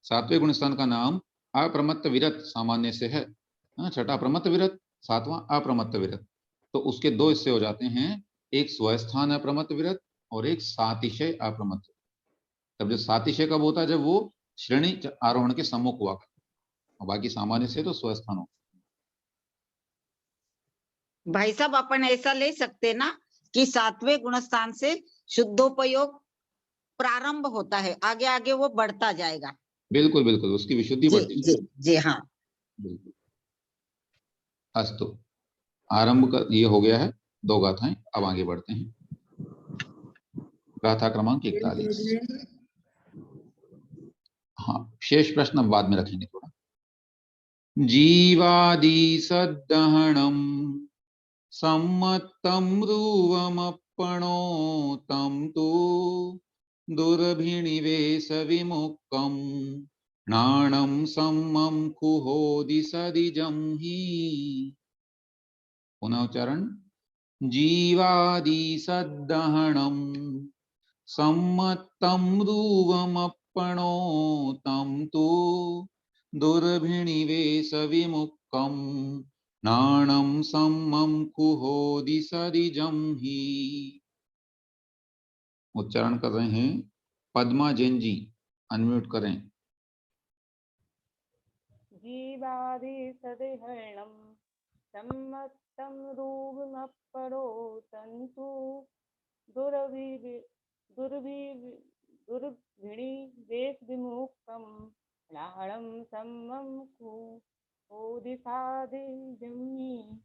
[SPEAKER 1] सातवें गुणस्थान का नाम अप्रमत्त विरत सामान्य से है, छठा प्रमत्त विरत, सातवां अप्रमत्त विरत। तो उसके दो हिस्से हो जाते हैं, एक स्वस्थान अप्रमत्त विरत और एक सातिशय अप्रमत्त। तब जो सातिशय कब होता है? जब वो श्रेणी आरोहण के सम्मुख हुआ, और बाकी सामान्य से तो स्वस्थान हो।
[SPEAKER 3] भाई साहब अपन ऐसा ले सकते ना कि सातवें गुणस्थान से शुद्धोपयोग प्रारंभ होता है, आगे आगे वो बढ़ता जाएगा।
[SPEAKER 1] बिल्कुल बिल्कुल, उसकी विशुद्धि
[SPEAKER 3] जी
[SPEAKER 1] बढ़ती
[SPEAKER 3] जी
[SPEAKER 1] जाएगी।
[SPEAKER 3] जी हाँ।
[SPEAKER 1] बिल्कुल। अस्तु, आरंभ का ये हो गया है, दो गाथाएं। अब आगे बढ़ते हैं। गाथा क्रमांक 41। हाँ, शेष प्रश्न अब बाद में रखेंगे थोड़ा। जीवादि सद्दहणम सम्मत्तं ध्रुवमप्पणोतं तु दुर्भिणिवेश विमुक्तं नाणं सम्मं कुहोदि सदिजं हि। पुनः उच्चारण। जीवादि सद्दहणं सम्मत्तं ध्रुवमप्पणोतं तु दुर्भिणिवेश विमुक्तं नाणं सम्मं कुहोदि सदिजं हि। उच्चारण कर रहे हैं पद्मा जैन जी, अनम्यूट करें।
[SPEAKER 8] जीवादि सदेहरणं सम्मत्तं रूपमप्परो तन्तु दुर्भिणी वेश विमुक्तं नाहं सम्मं कुहोदिसादिजम्हि।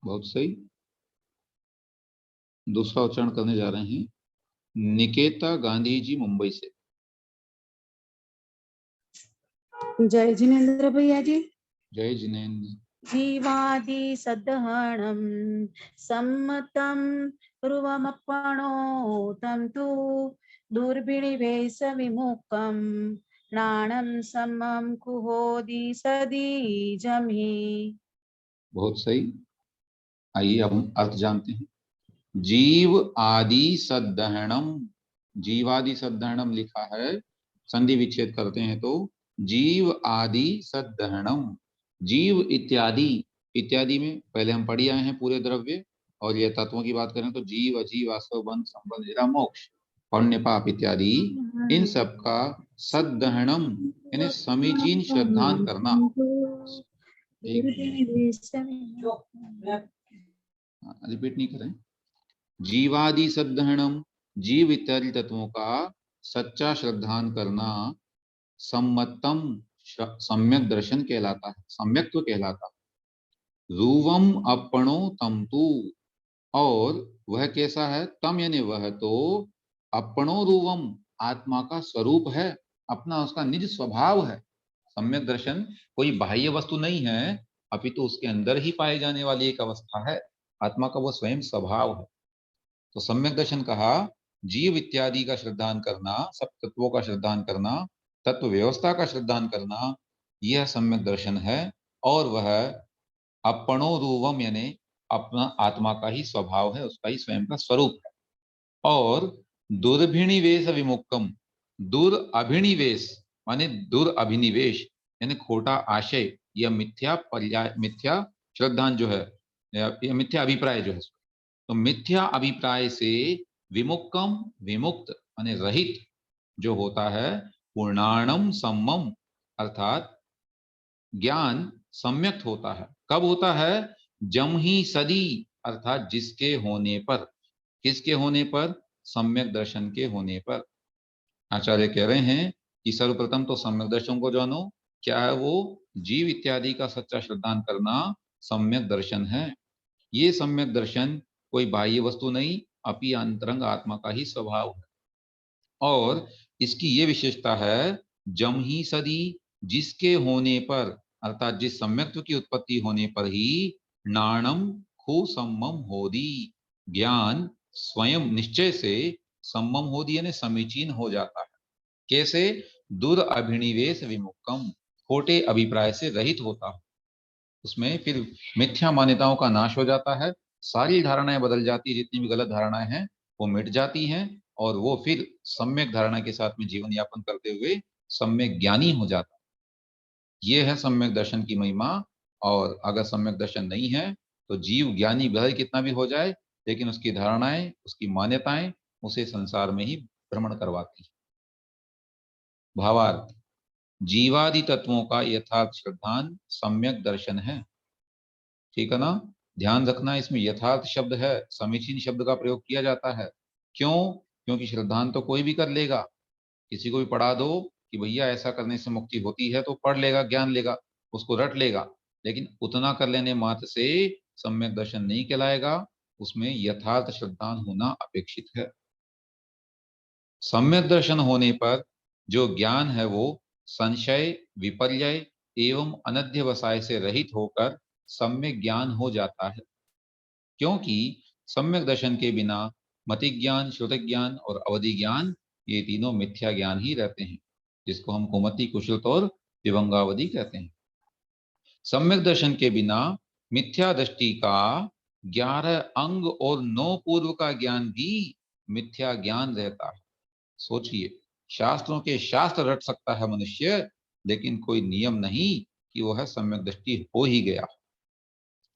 [SPEAKER 1] बहुत सही। दूसरा उच्चारण करने जा रहे हैं निकेता गांधी जी, मुंबई से।
[SPEAKER 2] जय जिनेन्द्र भैया जी।
[SPEAKER 1] जय जिनेन्द्र।
[SPEAKER 2] जीवादि सदहणं सम्मतं ध्रुवमप्पणोतं तु दुर्भिणिवेश विमुक्तं नाणं सम्मं कुहोदि सदीजं हि।
[SPEAKER 1] बहुत सही। आइए अब हम अर्थ जानते हैं। जीव आदि सद्दहणम, जीवादि सद्दहणम लिखा है, संधि विच्छेद करते हैं तो जीव आदि सद्दहणम। जीव इत्यादि, इत्यादि में पहले हम पढ़ी आए हैं पूरे द्रव्य, और ये तत्वों की बात करें तो जीव अजीव आसव बंध संबंध जरा मोक्ष पुण्य पाप इत्यादि, इन सब का सद्दहणम यानी समीचीन श्रद्धान करना। रिपीट नहीं करें। जीवादि सद्दहणम, जीव इत्यादि तत्वों का सच्चा श्रद्धान करना सम्मतम सम्यक दर्शन कहलाता है, सम्यक्त्व कहलाता है। रूवम अपणो तम तु, और वह कैसा है? तम यानी वह तो, अपणो रूवम आत्मा का स्वरूप है, अपना उसका निज स्वभाव है। सम्यक दर्शन कोई बाह्य वस्तु नहीं है, अपितु उसके अंदर ही पाए जाने वाली एक अवस्था है, आत्मा का वो स्वयं स्वभाव है। तो सम्यक दर्शन कहा, जीव इत्यादि का श्रद्धान करना, सब तत्वों का श्रद्धान करना, तत्व व्यवस्था का श्रद्धान करना, यह सम्यक दर्शन है। और वह अपणो रूपम यानी अपना आत्मा का ही स्वभाव है, उसका ही स्वयं का स्वरूप है। और दुर्भिनिवेश विमुक्तम, दुर्अभिनिवेश माने दुर्अभिनिवेश यानी खोटा आशय या मिथ्या पर्याय, मिथ्या श्रद्धान जो है या मिथ्या अभिप्राय जो है, तो मिथ्या अभिप्राय से विमुक्तम विमुक्त माने रहित जो होता है, पूर्णाणम सम्मम अर्थात ज्ञान सम्यक्त होता है। कब होता है? जम ही सदी अर्थात जिसके होने पर। किसके होने पर? सम्यक दर्शन के होने पर। आचार्य कह रहे हैं कि सर्वप्रथम तो सम्यक दर्शन को जानो। क्या है वो? जीव इत्यादि का सच्चा श्रद्धान करना सम्यक दर्शन है। ये सम्यक दर्शन कोई बाह्य वस्तु नहीं, अपि अंतरंग आत्मा का ही स्वभाव है। और इसकी ये विशेषता है, जम ही सदी जिसके होने पर अर्थात जिस सम्यक्त्व की उत्पत्ति होने पर ही नाणम खु सम्मम होदी ज्ञान स्वयं निश्चय से सम्मम होती यानी समीचीन हो जाता है। कैसे? दुरअभिनिवेश विमुक्तम, खोटे अभिप्राय से रहित होता है। उसमें फिर मिथ्या मान्यताओं का नाश हो जाता है, सारी धारणाएं बदल जाती है, जितनी भी गलत धारणाएं हैं वो मिट जाती हैं, और वो फिर सम्यक धारणा के साथ में जीवन यापन करते हुए सम्यक ज्ञानी हो जाता है। ये है सम्यक दर्शन की महिमा। और अगर सम्यक दर्शन नहीं है तो जीव ज्ञानी भले कितना भी हो जाए, लेकिन उसकी धारणाएं, उसकी मान्यताएं उसे संसार में ही भ्रमण करवाती है। भावार्थ, जीवादि तत्वों का यथार्थ श्रद्धान सम्यक दर्शन है। ठीक है ना? ध्यान रखना, इसमें यथार्थ शब्द है, समीचीन शब्द का प्रयोग किया जाता है। क्यों? क्योंकि श्रद्धान तो कोई भी कर लेगा। किसी को भी पढ़ा दो कि भैया ऐसा करने से मुक्ति होती है तो पढ़ लेगा, ज्ञान लेगा, उसको रट लेगा, लेकिन उतना कर लेने मात्र से सम्यक दर्शन नहीं कहलाएगा। उसमें यथार्थ श्रद्धान होना अपेक्षित है। सम्यक दर्शन होने पर जो ज्ञान है वो संशय, विपर्यय एवं अनध्यवसाय से रहित होकर सम्यक ज्ञान हो जाता है। क्योंकि सम्यक दर्शन के बिना मति ज्ञान, श्रुति ज्ञान और अवधि ज्ञान, ये तीनों मिथ्या ज्ञान ही रहते हैं, जिसको हम कुमति, कुशलता और विभंगावधि कहते हैं। सम्यक दर्शन के बिना मिथ्या दृष्टि का 11 अंग और 9 पूर्व का ज्ञान भी मिथ्या ज्ञान रहता है। सोचिए, शास्त्रों के शास्त्र रट सकता है मनुष्य, लेकिन कोई नियम नहीं कि वह सम्यक दृष्टि हो ही गया,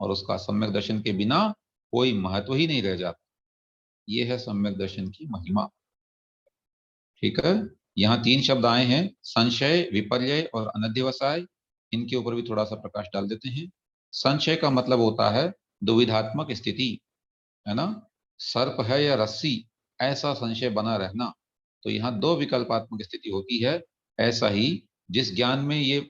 [SPEAKER 1] और उसका सम्यक दर्शन के बिना कोई महत्व ही नहीं रह जाता। ये है सम्यक दर्शन की महिमा। ठीक है? यहाँ 3 शब्द आए हैं, संशय, विपर्यय और अनध्यवसाय। इनके ऊपर भी थोड़ा सा प्रकाश डाल देते हैं। संशय का मतलब होता है दुविधात्मक स्थिति, है ना? सर्प है या रस्सी, ऐसा संशय बना रहना। तो यहाँ 2 विकल्पात्मक स्थिति होती है। ऐसा ही जिस ज्ञान में ये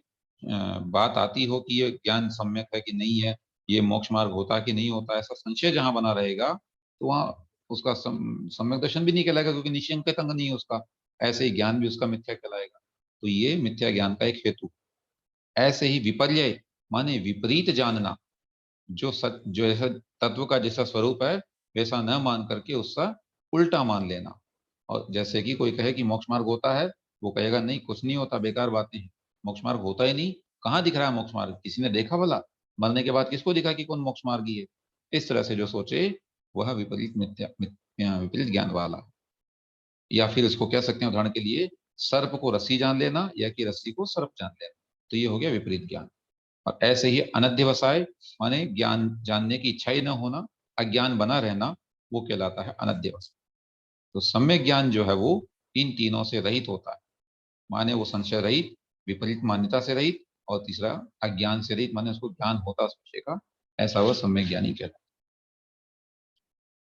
[SPEAKER 1] बात आती हो कि ये ज्ञान सम्यक है कि नहीं है, ये मोक्ष मार्ग होता कि नहीं होता, ऐसा संशय जहां बना रहेगा तो वहां उसका सम्यक दर्शन भी नहीं कहलाएगा, क्योंकि निश्चय अंग नहीं है उसका। ऐसे ही ज्ञान भी उसका मिथ्या कहलाएगा। तो ये मिथ्या ज्ञान का एक हेतु। ऐसे ही विपर्यय माने विपरीत जानना, जो ऐसा तत्व का जैसा स्वरूप है वैसा न मान करके उसका उल्टा मान लेना। और जैसे कि कोई कहे कि मोक्ष मार्ग होता है, वो कहेगा नहीं, कुछ नहीं होता, बेकार बातें हैं, मोक्ष मार्ग होता ही नहीं, कहाँ दिख रहा है मोक्ष मार्ग, किसी ने देखा भला? मरने के बाद किसको दिखा कि कौन मोक्ष मार्गी है? इस तरह से जो सोचे वह विपरीत ज्ञान वाला है। या फिर इसको कह सकते हैं उदाहरण के लिए, सर्प को रस्सी जान लेना या कि रस्सी को सर्प जान लेना, तो ये हो गया विपरीत ज्ञान। और ऐसे ही अनध्यवसाय माने ज्ञान जानने की इच्छा ही न होना, अज्ञान बना रहना, वो कहलाता है अनध्यवसाय। तो सम्यक ज्ञान जो है वो इन तीनों से रहित होता है, माने वो संशय रहित, विपरीत मान्यता से रहित, और तीसरा अज्ञान से रहित, माने उसको ज्ञान होता उस विषय का, ऐसा वह सम्यक ज्ञानी कहलाता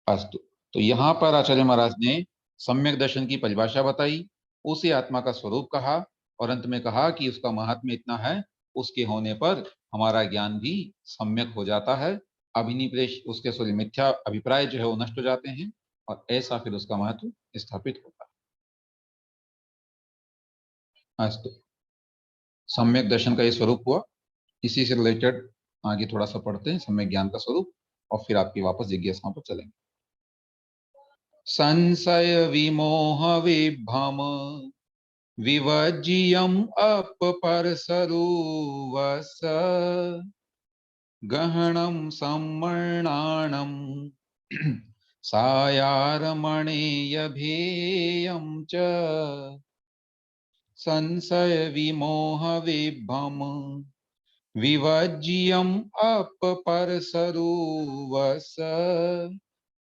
[SPEAKER 1] है। अस्तु, तो यहाँ पर आचार्य महाराज ने सम्यक दर्शन की परिभाषा बताई, उसे आत्मा का स्वरूप कहा, और अंत में कहा कि उसका महात्म्य इतना है, उसके होने पर हमारा ज्ञान भी सम्यक हो जाता है, अभिनिवेश उसके सॉरी मिथ्या अभिप्राय जो है वो नष्ट हो जाते हैं, और ऐसा फिर उसका महत्व स्थापित होता है। अस्तु, सम्यक दर्शन का ये स्वरूप हुआ। इसी से रिलेटेड आगे थोड़ा सा पढ़ते हैं सम्यक ज्ञान का स्वरूप, और फिर आपकी वापस जिज्ञासाओं पर चलेंगे। संशय विमोह विभ्रम विवर्ज्यम अपरसरुवस गहनम सम्मर्णाणम सायारमणेयभेयं च। संशय विमोह विभ्रम विवर्ज्यम अपरसरुवस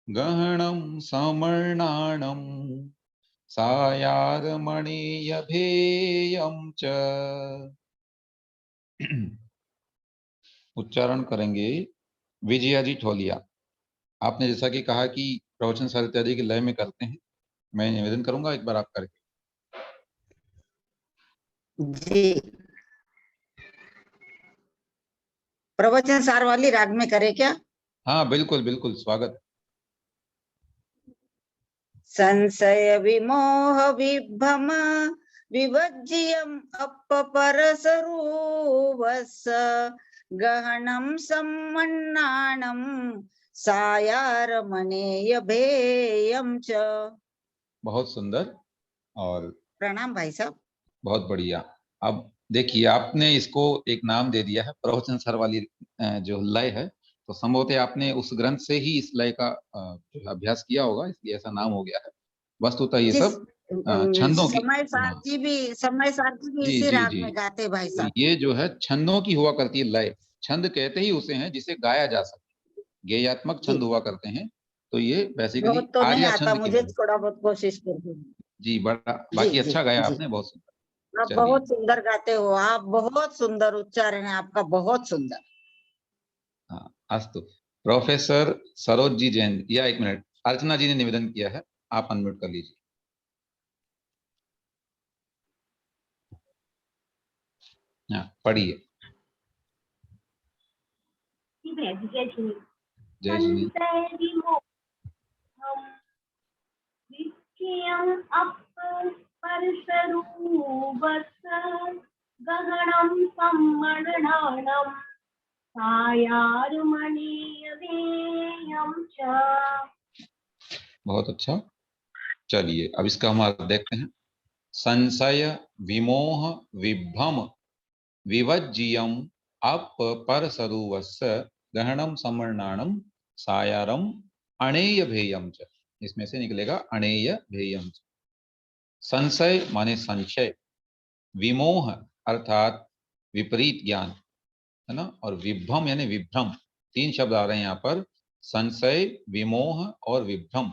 [SPEAKER 1] गहनम समर्णाणम सायारमणेयभेयं च। उच्चारण करेंगे विजया जी ठोलिया। आपने जैसा कि कहा कि प्रवचन सार इत्यादि के लय में करते हैं, मैं निवेदन करूंगा एक बार आप करके।
[SPEAKER 3] जी, प्रवचन सार वाली राग में करे क्या?
[SPEAKER 1] हाँ बिल्कुल बिल्कुल, स्वागत।
[SPEAKER 3] संशय विमोह विभ्रम विवर्ज्यम अपरसरुवस गहनम सम्मन्नाणम सायारमणेय भेयम च।
[SPEAKER 1] बहुत सुंदर और
[SPEAKER 3] प्रणाम भाई साहब।
[SPEAKER 1] बहुत बढ़िया। अब देखिए, आपने इसको एक नाम दे दिया है प्रवचन सर वाली जो लय है, तो संभवतः आपने उस ग्रंथ से ही इस लय का जो है अभ्यास किया होगा, इसलिए ऐसा नाम हो गया है। वस्तुतः ये
[SPEAKER 3] जिस
[SPEAKER 1] सब छंदों की,
[SPEAKER 3] समय सार
[SPEAKER 1] हाँ,
[SPEAKER 3] जी भी समय सार जी भी
[SPEAKER 1] जी
[SPEAKER 3] इसी
[SPEAKER 1] जी
[SPEAKER 3] राग
[SPEAKER 1] जी,
[SPEAKER 3] में गाते भाई
[SPEAKER 1] तो
[SPEAKER 3] साहब।
[SPEAKER 1] ये जो है छंदों की हुआ करती है लय। छंद कहते ही उसे हैं जिसे गाया जा सके, गेयात्मक
[SPEAKER 3] जी
[SPEAKER 1] छंद हुआ करते हैं। तो ये बेसिकली
[SPEAKER 3] बहुत तो नहीं
[SPEAKER 1] आर्या
[SPEAKER 3] आता
[SPEAKER 1] छंद की
[SPEAKER 3] मुझे,
[SPEAKER 1] लय है।
[SPEAKER 3] थोड़ा बहुत कोशिश करती हूँ।
[SPEAKER 1] जी, बड़ा
[SPEAKER 3] जी
[SPEAKER 1] बाकी
[SPEAKER 3] जी
[SPEAKER 1] अच्छा गाया
[SPEAKER 3] जी।
[SPEAKER 1] आपने, बहुत सुंदर।
[SPEAKER 3] आप
[SPEAKER 1] चलिए,
[SPEAKER 3] बहुत सुंदर गाते हो, आप बहुत सुंदर उच्चारण है आपका, बहुत सुंदर।
[SPEAKER 1] हाँ, अस्तु। प्रोफेसर सरोज जी जैन, या एक मिनट, अर्चना जी ने निवेदन किया है, आप अनम्यूट कर लीजिए। हाँ, पढ़िए।
[SPEAKER 6] जय श्री
[SPEAKER 1] जय जी।
[SPEAKER 6] संशय विमोहम निश्चयम् अपस्पर्शरूपस्य गहनं सम्मर्णानं सायारुमणीयवेयं च।
[SPEAKER 1] बहुत अच्छा। चलिए, अब इसका हम अर्थ देखते हैं। संशय विमोह विभ्रम विवज्जियम अप पर सरुवस्य गहनम समर्णाणम सायारम अणेय भेयम च। इसमें से निकलेगा अणेय भेयम च। संशय माने संशय, विमोह अर्थात विपरीत ज्ञान, है ना, और विभ्रम यानी विभ्रम। तीन शब्द आ रहे हैं यहाँ पर, संशय, विमोह और विभ्रम।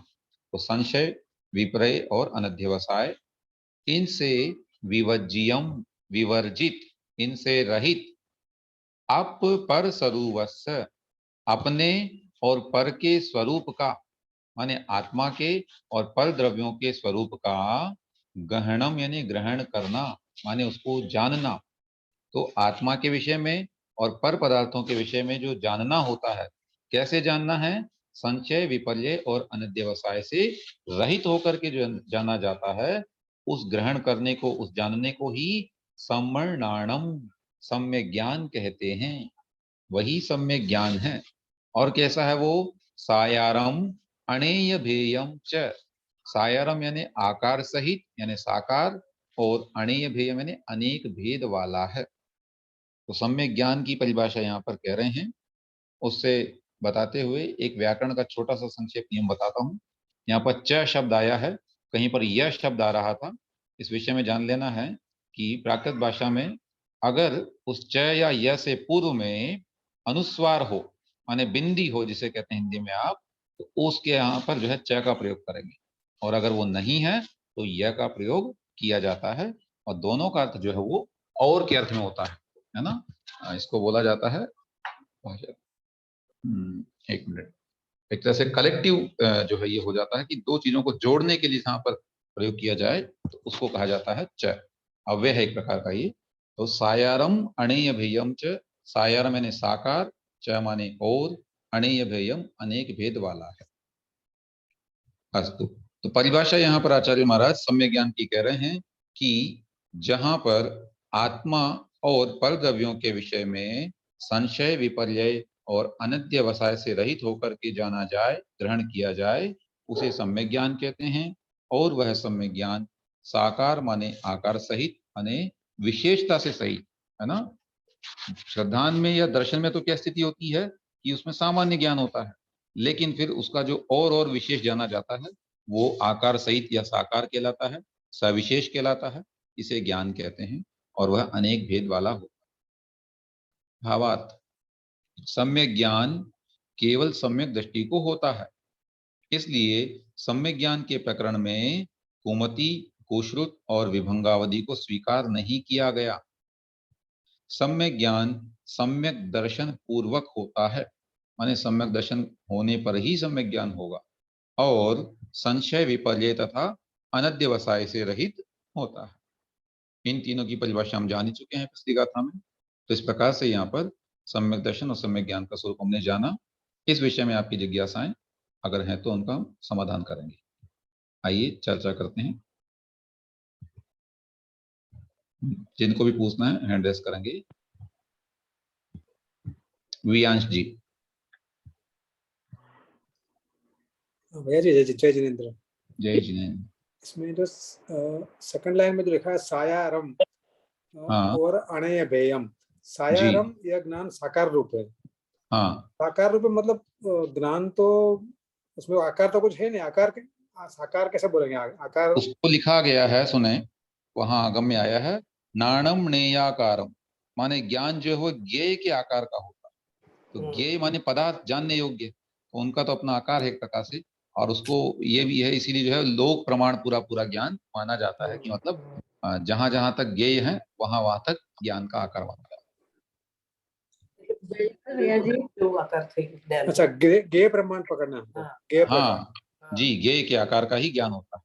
[SPEAKER 1] तो संशय, विपर्य और अनध्यवसाय, इनसे विवर्जियम, विवर्जित, इनसे रहित, अप पर स्वरूपस्य, अपने और पर के स्वरूप का, माने आत्मा के और पर द्रव्यों के स्वरूप का, गहनम यानी ग्रहण करना, माने उसको जानना। तो आत्मा के विषय में और पर पदार्थों के विषय में जो जानना होता है, कैसे जानना है? संचय, विपर्य और अनध्यवसाय से रहित होकर के जो जाना जाता है, उस ग्रहण करने को, उस जानने को ही सम्मर्णाणम, सम्यक ज्ञान कहते हैं। वही सम्यक ज्ञान है। और कैसा है वो? सायारम अणेय भेयम च। सायारम यानी आकार सहित, यानी साकार, और अणेय भेयम यानी अनेक भेद वाला है। तो सम्यक ज्ञान की परिभाषा यहाँ पर कह रहे हैं। उससे बताते हुए एक व्याकरण का छोटा सा संक्षेप नियम बताता हूँ। यहाँ पर च शब्द आया है, कहीं पर यह शब्द आ रहा था। इस विषय में जान लेना है कि प्राकृत भाषा में अगर उस च या य से पूर्व में अनुस्वार हो, माने बिंदी हो, जिसे कहते हैं हिंदी में आप, तो उसके यहाँ पर जो है च का प्रयोग करेंगे। और अगर वो नहीं है तो य का प्रयोग किया जाता है। और दोनों का अर्थ जो है वो और के अर्थ में होता है ना। इसको बोला जाता है, एक मिनट, एक तरह से कलेक्टिव जो है ये हो जाता है कि दो चीजों को जोड़ने के लिए जहां पर प्रयोग किया जाए तो उसको कहा जाता है च। अव्यय है एक प्रकार का ये। तो सायारम अणेय भेयम च, सायारम यानी साकार, च माने और, अणेय भेयम अनेक भेद वाला है। अस्तु। तो परिभाषा यहाँ पर आचार्य महाराज सम्यक ज्ञान की कह रहे हैं कि जहां पर आत्मा और परद्रव्यों के विषय में संशय, विपर्यय और अनध्यवसाय से रहित होकर के जाना जाए, ग्रहण किया जाए, उसे सम्यक ज्ञान कहते हैं। और वह सम्यक ज्ञान साकार माने आकार सहित, माने विशेषता से सहित, है ना। श्रद्धान में या दर्शन में तो क्या स्थिति होती है कि उसमें सामान्य ज्ञान होता है, लेकिन फिर उसका जो और विशेष जाना जाता है वो आकार सहित या साकार कहलाता है, सविशेष कहलाता है। इसे ज्ञान कहते हैं और वह अनेक भेद वाला होता है। भावार्थ, सम्यक ज्ञान केवल सम्यक दृष्टि को होता है। इसलिए सम्यक ज्ञान के प्रकरण में कुमति, कुश्रुत और विभंगावधि को स्वीकार नहीं किया गया। सम्यक ज्ञान सम्यक दर्शन पूर्वक होता है, माने सम्यक दर्शन होने पर ही सम्यक ज्ञान होगा, और संशय, विपर्य तथा अनध्यवसाय से रहित होता है। इन तीनों की परिभाषा हम जान ही चुके हैं पिछली गाथा में। तो इस प्रकार से यहाँ पर सम्यक दर्शन और सम्यक ज्ञान का स्वरूप हमने जाना। इस विषय में आपकी जिज्ञासाएं अगर हैं तो उनका हम समाधान करेंगे। आइए चर्चा करते हैं। जिनको भी पूछना है हैंड रेस करेंगे। वियांश जी।
[SPEAKER 4] भैया जी जय जिनेन्द्र।
[SPEAKER 1] जय जिनेन्द्र।
[SPEAKER 4] इसमें जो सेकंड लाइन में जो लिखा है सायारम
[SPEAKER 1] हाँ
[SPEAKER 4] और अणय भेयम, सायारम यह ज्ञान साकार रूप है।
[SPEAKER 1] हाँ,
[SPEAKER 4] साकार रूप में मतलब ज्ञान तो उसमें आकार तो कुछ है नहीं, आकार के साकार कैसे बोलेंगे आकार?
[SPEAKER 1] उसको लिखा गया है, सुने, वहां आगम में आया है, नाणम नेयाकारम, माने ज्ञान जो है वो ज्ञेय के आकार का होता है। तो ज्ञेय माने पदार्थ जानने योग्य, तो उनका तो अपना आकार है एक प्रकार से, और उसको ये भी है, इसीलिए जो है लोक प्रमाण पूरा पूरा ज्ञान माना जाता है कि मतलब जहां जहां तक ज्ञेय है वहां वहां तक ज्ञान का आकार बनता है।
[SPEAKER 9] भैया जी जो आकर थे ज्ञान
[SPEAKER 4] अच्छा, गे प्रमाण पकड़ना है हमको, गे प्रमाण।
[SPEAKER 1] हाँ जी, ज्ञेय के आकार का ही ज्ञान होता है।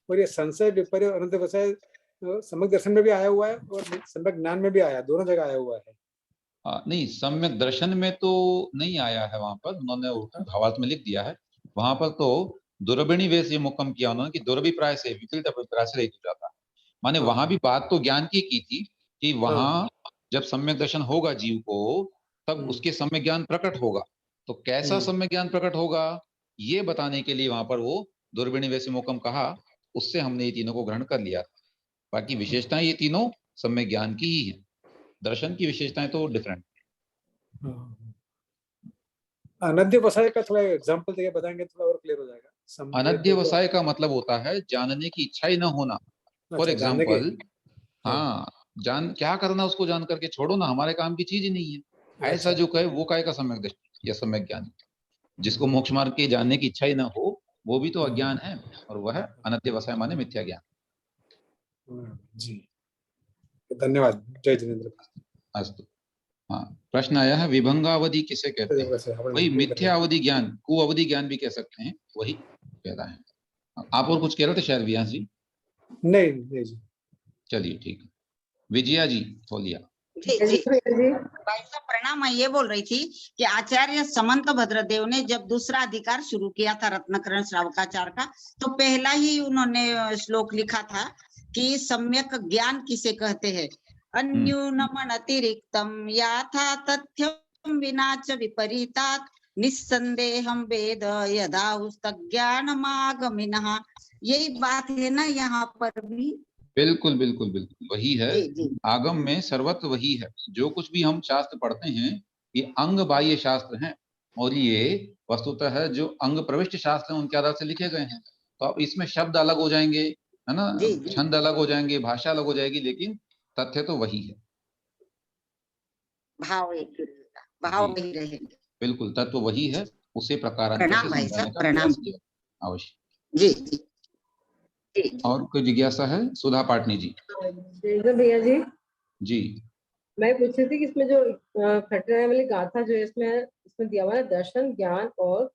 [SPEAKER 4] और ये संशय विपर्य अनंत विषय सम्यक दर्शन में भी आया हुआ है और सम्यक ज्ञान में भी आया, दोनों जगह आया हुआ है।
[SPEAKER 1] नहीं, सम्यक दर्शन में तो नहीं आया है, वहां पर उन्होंने भावार्थ में लिख दिया है। वहां पर तो दुर्बिणी वेश ये मुकम किया उन्होंने कि दुर्भिप्राय से विपरीत अभिप्राय से रहित हो जाता है। माने
[SPEAKER 4] हाँ।
[SPEAKER 1] वहां भी बात तो ज्ञान की थी कि वहां जब सम्यक दर्शन होगा जीव को, तब उसके सम्यक ज्ञान प्रकट होगा। तो कैसा सम्यक ज्ञान प्रकट होगा ये बताने के लिए वहां पर वो दुर्बिणी वेश मुकम कहा, उससे हमने ये तीनों को ग्रहण कर लिया। बाकी विशेषताएं ये तीनों सम्यक ज्ञान की ही है, दर्शन की विशेषताएं तो डिफरेंट।
[SPEAKER 4] अनद्य वसाय का थोड़ा एग्जांपल देके बताएंगे, थोड़ा और क्लियर हो जाएगा।
[SPEAKER 1] अनध्यवसाय का मतलब होता है जानने की इच्छा ही न होना। फॉर
[SPEAKER 4] अच्छा, जानने के।
[SPEAKER 1] एग्जाम्पल, हाँ, जान क्या करना उसको जान करके, छोड़ो ना, हमारे काम की चीज ही नहीं है, ऐसा
[SPEAKER 4] अच्छा।
[SPEAKER 1] जो कहे वो काय का सम्यक दृष्टि या सम्यक ज्ञान। जिसको मोक्ष मार्ग के जानने की इच्छा ही ना हो वो भी तो अज्ञान है, और वह अनध्यवसाय माने मिथ्या ज्ञान।
[SPEAKER 4] जी, धन्यवाद, जय जिनेन्द्र।
[SPEAKER 1] अस्तु। हाँ, प्रश्न आया है विभंगावधि किसे कहते हैं? वही मिथ्या अवधि ज्ञान, कुअवधि ज्ञान भी कह सकते हैं, वही कह रहा है। आप और कुछ कह रहे थे शायद व्यास जी?
[SPEAKER 4] नहीं नहीं जी।
[SPEAKER 1] चलिए ठीक है, विजया जी बोलिए।
[SPEAKER 3] जी जी भाई साहब प्रणाम। मैं ये बोल रही थी कि आचार्य समंत भद्रदेव ने जब दूसरा अधिकार शुरू किया था रत्नकरण श्रावकाचार का, तो पहला ही उन्होंने श्लोक लिखा था कि सम्यक ज्ञान किसे कहते हैं, अन्यूनम अतिरिक्तम याथा तथ्यम विना च विपरीतात् निस्संदेहम वेद यदा ज्ञानमागमिनः। यही बात है ना यहाँ पर भी?
[SPEAKER 1] बिल्कुल बिल्कुल बिल्कुल वही है।
[SPEAKER 3] जी जी।
[SPEAKER 1] आगम में सर्वत्र वही है। जो कुछ भी हम शास्त्र पढ़ते हैं ये अंग बाह्य शास्त्र हैं, और ये वस्तुतः है जो अंग प्रविष्ट शास्त्र हैं उनके आधार से लिखे गए हैं। तो अब इसमें शब्द अलग हो जाएंगे, है ना,
[SPEAKER 3] जी जी।
[SPEAKER 1] छंद अलग हो जाएंगे, भाषा अलग हो जाएगी, लेकिन तथ्य तो वही है।
[SPEAKER 3] भाव एक ही रहेगा, भाव वही रहेंगे।
[SPEAKER 1] बिल्कुल, तत्व वही है, उसी प्रकार
[SPEAKER 3] प्रणाम भाई
[SPEAKER 1] समझाने
[SPEAKER 3] साहब,
[SPEAKER 1] का
[SPEAKER 3] प्रणाम।
[SPEAKER 1] प्रयास किया। अवश्य।
[SPEAKER 3] जी जी जी।
[SPEAKER 1] और कोई जिज्ञासा है? सुधा पाटनी जी।
[SPEAKER 5] भैया जी
[SPEAKER 1] जी,
[SPEAKER 5] मैं पूछ रही थी कि इसमें जो खटने वाली गाथा जो है इसमें दिया हुआ है दर्शन ज्ञान और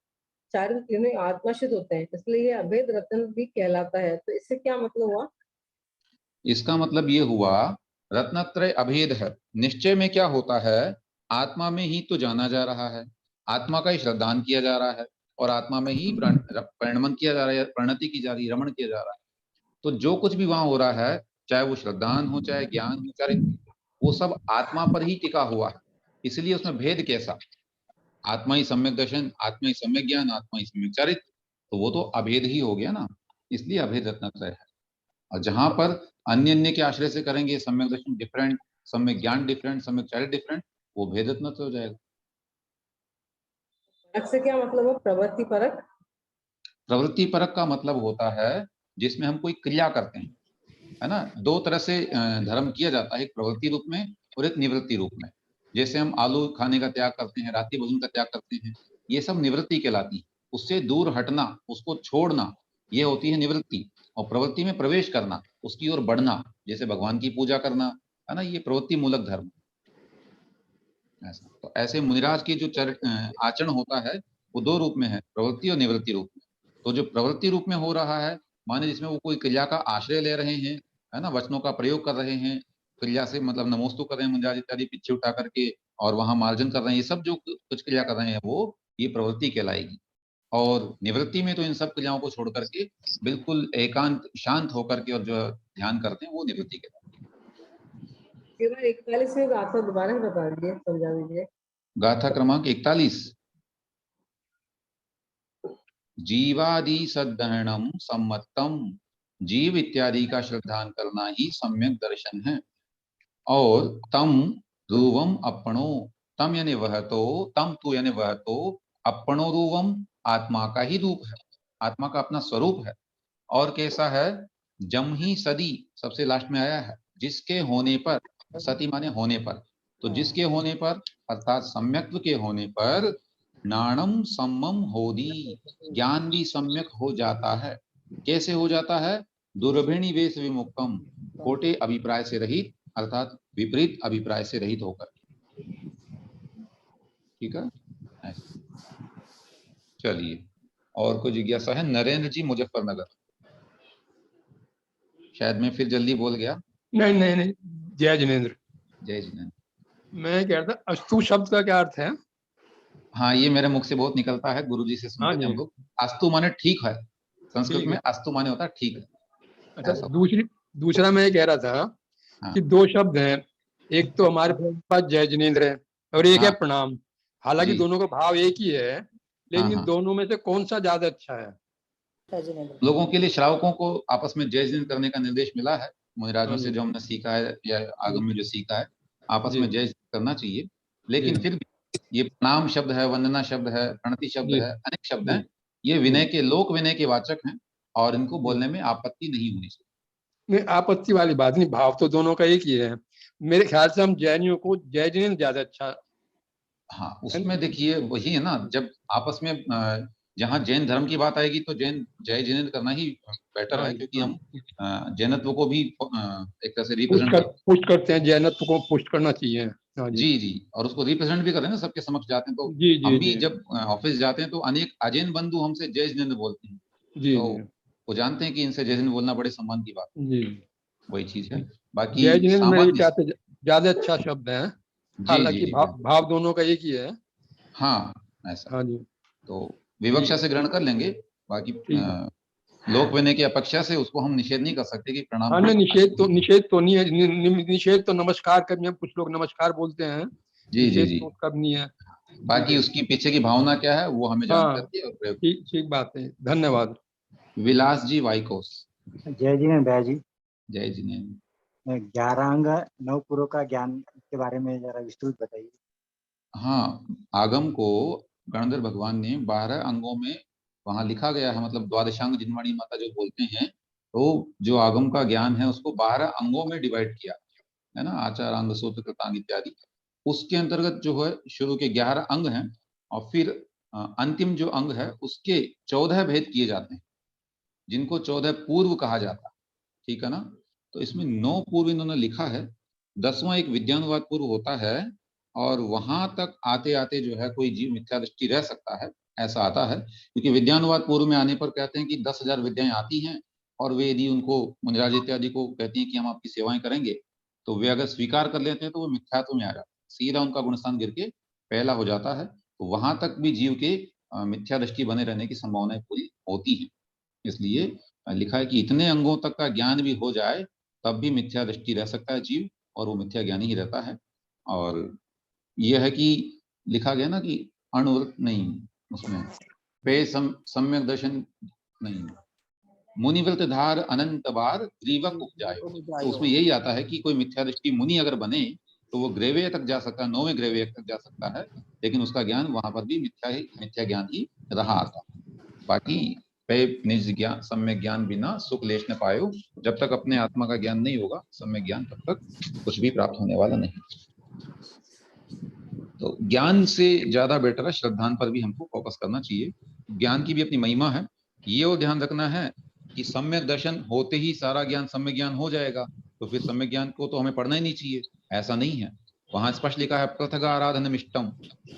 [SPEAKER 5] चारित्र तीनों आत्माश्रित होते हैं, इसलिए ये अभेद रत्न भी कहलाता है। तो इससे क्या मतलब हुआ?
[SPEAKER 1] इसका मतलब ये हुआ रत्नत्रय अभेद है। निश्चय में क्या होता है, आत्मा में ही तो जाना जा रहा है, आत्मा का ही श्रद्धान किया जा रहा है, और आत्मा में ही परिणमन किया जा रहा है, परिणति की जा रही है, रमण किया जा रहा है। तो जो कुछ भी वहां हो रहा है, चाहे वो श्रद्धान हो, चाहे ज्ञान हो, चाहे वो सब आत्मा पर ही टिका हुआ है। इसलिए उसमें भेद कैसा? आत्मा ही सम्यक दर्शन, आत्मा ही सम्यक ज्ञान, आत्मा ही सम्यक चारित्र, तो वो तो अभेद ही हो गया ना। इसलिए अभेद रत्नत्रय है। और जहां पर अन्य अन्य के आश्रय से करेंगे सम्यक दर्शन डिफरेंट, सम्यक ज्ञान डिफरेंट, सम्यक चारित्र डिफरेंट, वो भेद रत्नत्रय हो जाएगा।
[SPEAKER 5] परक से क्या मतलब है? प्रवृत्ति परक।
[SPEAKER 1] प्रवृत्ति परक का मतलब होता है जिसमें हम कोई क्रिया करते हैं, है ना। दो तरह से धर्म किया जाता है, एक प्रवृत्ति रूप में और एक निवृत्ति रूप में। जैसे हम आलू खाने का त्याग करते हैं, रात्रि भोजन का त्याग करते हैं, ये सब निवृत्ति कहलाती है। उससे दूर हटना, उसको छोड़ना, ये होती है निवृत्ति। और प्रवृत्ति में प्रवेश करना, उसकी ओर बढ़ना, जैसे भगवान की पूजा करना, है ना, ये प्रवृत्ति मूलक धर्म। ऐसा तो ऐसे मुनिराज की जो आचरण होता है वो दो रूप में है, प्रवृत्ति और निवृत्ति रूप में। तो जो प्रवृत्ति रूप में हो रहा है, माने जिसमें वो कोई क्रिया का आश्रय ले रहे हैं, है ना, वचनों का प्रयोग कर रहे हैं, क्रिया से मतलब नमोस्तु कर रहे हैं, मुंजाज इत्यादि पीछे उठा करके, और वहां मार्जन कर रहे हैं, ये सब जो कुछ क्रिया कर रहे हैं वो ये प्रवृत्ति कहलाएगी। और निवृत्ति में तो इन सब क्रियाओं को छोड़ करके बिल्कुल एकांत शांत होकर के और जो ध्यान करते हैं वो निवृत्ति कहलाती है।
[SPEAKER 5] 41 गाथा दोबारा बता दीजिए, समझा दीजिए।
[SPEAKER 1] गाथा क्रमांक 41। जीवादि सद्दहरणम सम्मतम, जीव इत्यादि का श्रद्धान करना ही सम्यक दर्शन है। और तम रूवम अपनो, तम यानी वह तो, तम तू यानी वह तो, अपनो रूवम आत्मा का ही रूप है, आत्मा का अपना स्वरूप है। और कैसा है? जम ही सदी, सबसे लास्ट में आया है, जिसके होने पर, सती माने होने पर, तो जिसके होने पर अर्थात सम्यक्त्व के होने पर, नाणम सम्मम होदी, ज्ञान भी सम्यक हो जाता है। कैसे हो जाता है? दुर्भिणी वेश विमुक्तम, खोटे अभिप्राय से रहित, अर्थात विपरीत अभिप्राय से रहित होकर। ठीक है, ऐसे। चलिए, और कोई जिज्ञासा है? नरेंद्र जी, मुजफ्फरनगर। शायद मैं फिर जल्दी बोल गया।
[SPEAKER 7] नहीं नहीं नहीं, जय जिनेन्द्र।
[SPEAKER 1] जय जिनेन्द्र।
[SPEAKER 7] मैं कह रहा था अस्तु शब्द का क्या अर्थ है?
[SPEAKER 1] हाँ, ये मेरे मुख से बहुत निकलता है, गुरुजी से
[SPEAKER 7] हाँ
[SPEAKER 1] सुनते थे
[SPEAKER 7] जी,
[SPEAKER 1] हम लोग। अस्तु माने ठीक है, संस्कृत
[SPEAKER 7] ठीक
[SPEAKER 1] में
[SPEAKER 7] है।
[SPEAKER 1] अस्तु माने होता है ठीक है।
[SPEAKER 7] अच्छा,
[SPEAKER 1] ऐसा।
[SPEAKER 7] दूसरा मैं ये कह रहा था
[SPEAKER 1] हाँ
[SPEAKER 7] कि दो शब्द हैं, एक तो हमारे पास जय जिनेन्द्र है और एक है
[SPEAKER 1] हाँ
[SPEAKER 7] प्रणाम। हालांकि
[SPEAKER 1] जी,
[SPEAKER 7] दोनों का भाव एक ही है,
[SPEAKER 1] हाँ
[SPEAKER 7] लेकिन
[SPEAKER 1] हाँ।
[SPEAKER 7] दोनों में से कौन सा ज्यादा अच्छा है?
[SPEAKER 1] लोगों के लिए, श्रावकों को आपस में जय जिनेन्द्र करने का निर्देश मिला है मुनिराजों
[SPEAKER 7] हाँ
[SPEAKER 1] से,
[SPEAKER 7] जी
[SPEAKER 1] जो हमने सीखा है या आगम में जो सीखा है, आपस
[SPEAKER 7] जी
[SPEAKER 1] में जय जिनेन्द्र करना चाहिए।
[SPEAKER 7] जी
[SPEAKER 1] लेकिन फिर भी ये प्रणाम शब्द है, वंदना शब्द है, प्रणति शब्द
[SPEAKER 7] जी
[SPEAKER 1] है, अनेक शब्द
[SPEAKER 7] जी
[SPEAKER 1] हैं, ये
[SPEAKER 7] जी
[SPEAKER 1] विनय के, लोक विनय के वाचक हैं, और इनको
[SPEAKER 7] जी।
[SPEAKER 1] बोलने में आपत्ति नहीं होनी चाहिए।
[SPEAKER 7] नहीं, आपत्ति वाली बात नहीं, भाव तो दोनों का एक ही है। मेरे ख्याल से हम जैनियों को जय जिनेन्द्र ज्यादा अच्छा
[SPEAKER 1] हाँ,
[SPEAKER 7] है
[SPEAKER 1] उसमें
[SPEAKER 7] ना?
[SPEAKER 1] देखिए वही है ना, जब आपस में जहाँ जैन धर्म की बात आएगी तो जैन जय जिनेन्द्र करना ही बेटर
[SPEAKER 7] हाँ
[SPEAKER 1] है,
[SPEAKER 7] जी,
[SPEAKER 1] क्योंकि हम जैनत्व को भी एक तरह से रिप्रेजेंट कर।
[SPEAKER 7] पुष्ट करते हैं, जैनत्व को पुष्ट करना चाहिए। हाँ जी
[SPEAKER 1] जी जी, और उसको रिप्रेजेंट भी कर रहे हैं ना, सबके समक्ष जाते हैं तो।
[SPEAKER 7] जी जी
[SPEAKER 1] हम भी
[SPEAKER 7] जी
[SPEAKER 1] जब ऑफिस जाते हैं तो अनेक अजैन बंधु हमसे जय जिनेन्द्र बोलते हैं,
[SPEAKER 7] जी
[SPEAKER 1] तो
[SPEAKER 7] जी
[SPEAKER 1] वो जानते हैं कि इनसे जय जिनेन्द्र बोलना बड़े सम्मान की बात है।
[SPEAKER 7] जी।
[SPEAKER 1] वही चीज है। बाकी
[SPEAKER 7] जय जिनेन्द्र मेरे
[SPEAKER 1] सामान्य।
[SPEAKER 7] ख्याल से ज्यादा अच्छा शब्द है।
[SPEAKER 1] जी जी
[SPEAKER 7] हालांकि
[SPEAKER 1] जी,
[SPEAKER 7] भाव
[SPEAKER 1] बिल्कुल।
[SPEAKER 7] भाव दोनों का एक ही है।
[SPEAKER 1] हाँ, ऐसा।
[SPEAKER 7] हाँ जी,
[SPEAKER 1] तो विवक्षा से ग्रहण कर लेंगे। बाकी
[SPEAKER 7] ठीक है।
[SPEAKER 1] लोक विनय की अपेक्षा से उसको हम निषेध नहीं कर सकते कि प्रणाम
[SPEAKER 7] हाँ
[SPEAKER 1] को।
[SPEAKER 7] नहीं, निषेध तो नहीं है। निषेध तो नमस्कार का भी है, कुछ लोग नमस्कार बोलते हैं,
[SPEAKER 1] जी जी
[SPEAKER 7] निषेध
[SPEAKER 1] जी।
[SPEAKER 7] तो उसका भी नहीं है। ठीक
[SPEAKER 1] बाकी
[SPEAKER 7] है।
[SPEAKER 1] उसकी पीछे की भावना क्या है वो हमें जान
[SPEAKER 7] हाँ,
[SPEAKER 1] करके और प्रयोग।
[SPEAKER 7] ठीक ठीक बात है, धन्यवाद।
[SPEAKER 1] विलास जी वाइकोस।
[SPEAKER 10] जय जिनेन्द्र भैया जी।
[SPEAKER 1] जय जिनेन्द्र।
[SPEAKER 10] 11 अंग 9 पुरों का ज्ञान के बारे में जरा विस्तृत बताइए।
[SPEAKER 1] हाँ, आगम को गणधर भगवान ने 12 अंगों में वहां लिखा गया है, मतलब द्वादशांग जिनवाणी माता जो बोलते हैं, तो जो आगम का ज्ञान है उसको 12 अंगों में डिवाइड किया है ना, आचार अंग सूत्र कृतांग इत्यादि। उसके अंतर्गत जो है शुरू के 11 अंग हैं, और फिर अंतिम जो अंग है उसके 14 भेद किए जाते हैं, जिनको 14 पूर्व कहा जाता है। ठीक है ना? तो इसमें 9 पूर्व इन्होंने लिखा है, 10वां एक विज्ञानवाद पूर्व होता है, और वहां तक आते आते जो है कोई जीव मिथ्या दृष्टि रह सकता है, ऐसा आता है, क्योंकि विज्ञानवाद पूर्व में आने पर कहते हैं कि 10,000 विद्याएं आती हैं, और वे यदि उनको मुनिराज इत्यादि को कहती हैं कि हम आपकी सेवाएं करेंगे, तो वे अगर स्वीकार कर लेते हैं तो वो मिथ्यात्व में आ जाता है, सीधा उनका गुणस्थान गिर के पहला हो जाता है। तो वहां तक भी जीव के मिथ्या दृष्टि बने रहने की संभावनाएं पूरी होती हैं। इसलिए लिखा है कि इतने अंगों तक का ज्ञान भी हो जाए तब भी मिथ्या दृष्टि रह सकता है जीव, और वो मिथ्या ज्ञानी ही रहता है। और यह है कि लिखा गया ना कि अणुव्रत नहीं, उसमें पे सम्यक दर्शन नहीं, मुनिव्रत धार अनंत बार त्रिवक उपजाए, तो उसमें यही आता है कि कोई मिथ्या दृष्टि मुनि अगर बने तो वो ग्रेवेय तक जा सकता है, 9वें ग्रेवेय तक जा सकता है, लेकिन उसका ज्ञान वहां पर भी मिथ्या ज्ञान ही रहा आता। बाकी पे निज ज्ञान सम्यक ज्ञान बिना सुख लेश न पायो, जब तक अपने आत्मा का ज्ञान नहीं होगा सम्यक ज्ञान, तब तक कुछ भी प्राप्त होने वाला नहीं। तो ज्ञान से ज्यादा बेटर है श्रद्धान पर भी हमको फोकस करना चाहिए। ज्ञान की भी अपनी महिमा है। ये और ध्यान रखना है कि सम्यक दर्शन होते ही सारा ज्ञान सम्यक ज्ञान हो जाएगा, तो फिर सम्यक ज्ञान को तो हमें पढ़ना ही नहीं चाहिए, ऐसा नहीं है। वहां स्पष्ट लिखा है पृथक आराधन इष्टम,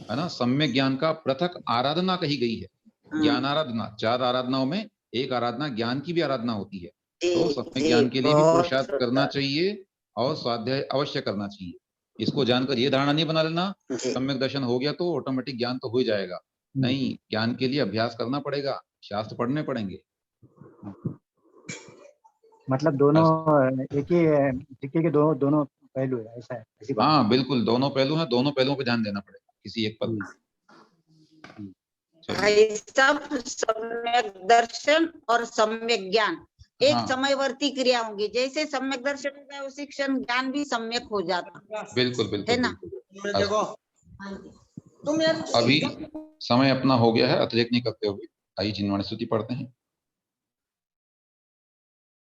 [SPEAKER 1] है ना, सम्यक ज्ञान का पृथक आराधना कही गई है। ज्ञान आराधना, 4 आराधनाओं में एक आराधना ज्ञान की भी आराधना होती है। तो सम्यक ज्ञान के लिए भी
[SPEAKER 3] बहुत
[SPEAKER 1] पुरुषार्थ करना चाहिए और स्वाध्याय अवश्य करना चाहिए। इसको जानकर ये धारणा नहीं बना लेना
[SPEAKER 3] जी।
[SPEAKER 1] सम्यक दर्शन हो गया तो ऑटोमेटिक ज्ञान तो हो ही जाएगा, नहीं, ज्ञान के लिए अभ्यास करना पड़ेगा, शास्त्र पढ़ने पड़ेंगे।
[SPEAKER 10] मतलब दोनों एक ही सिक्के के दोनों पहलू है, ऐसा है, ऐसी बात है।
[SPEAKER 1] हाँ बिल्कुल, दोनों पहलू हैं, दोनों पहलुओं पे ध्यान देना पड़ेगा, किसी एक पर।
[SPEAKER 3] भाई साहब सम्यक दर्शन और सम्यक ज्ञान एक
[SPEAKER 1] हाँ।
[SPEAKER 3] समयवर्ती क्रिया होंगी। जैसे सम्यक दर्शन होगा उसी क्षण ज्ञान भी सम्यक हो जाता
[SPEAKER 1] बिल्कुल बिल्कुल
[SPEAKER 3] है ना।
[SPEAKER 1] बिल्कुल। अभी समय अपना हो गया है, अतिरिक्त नहीं करते हुए आइए जिनवाणी स्तुति पढ़ते हैं।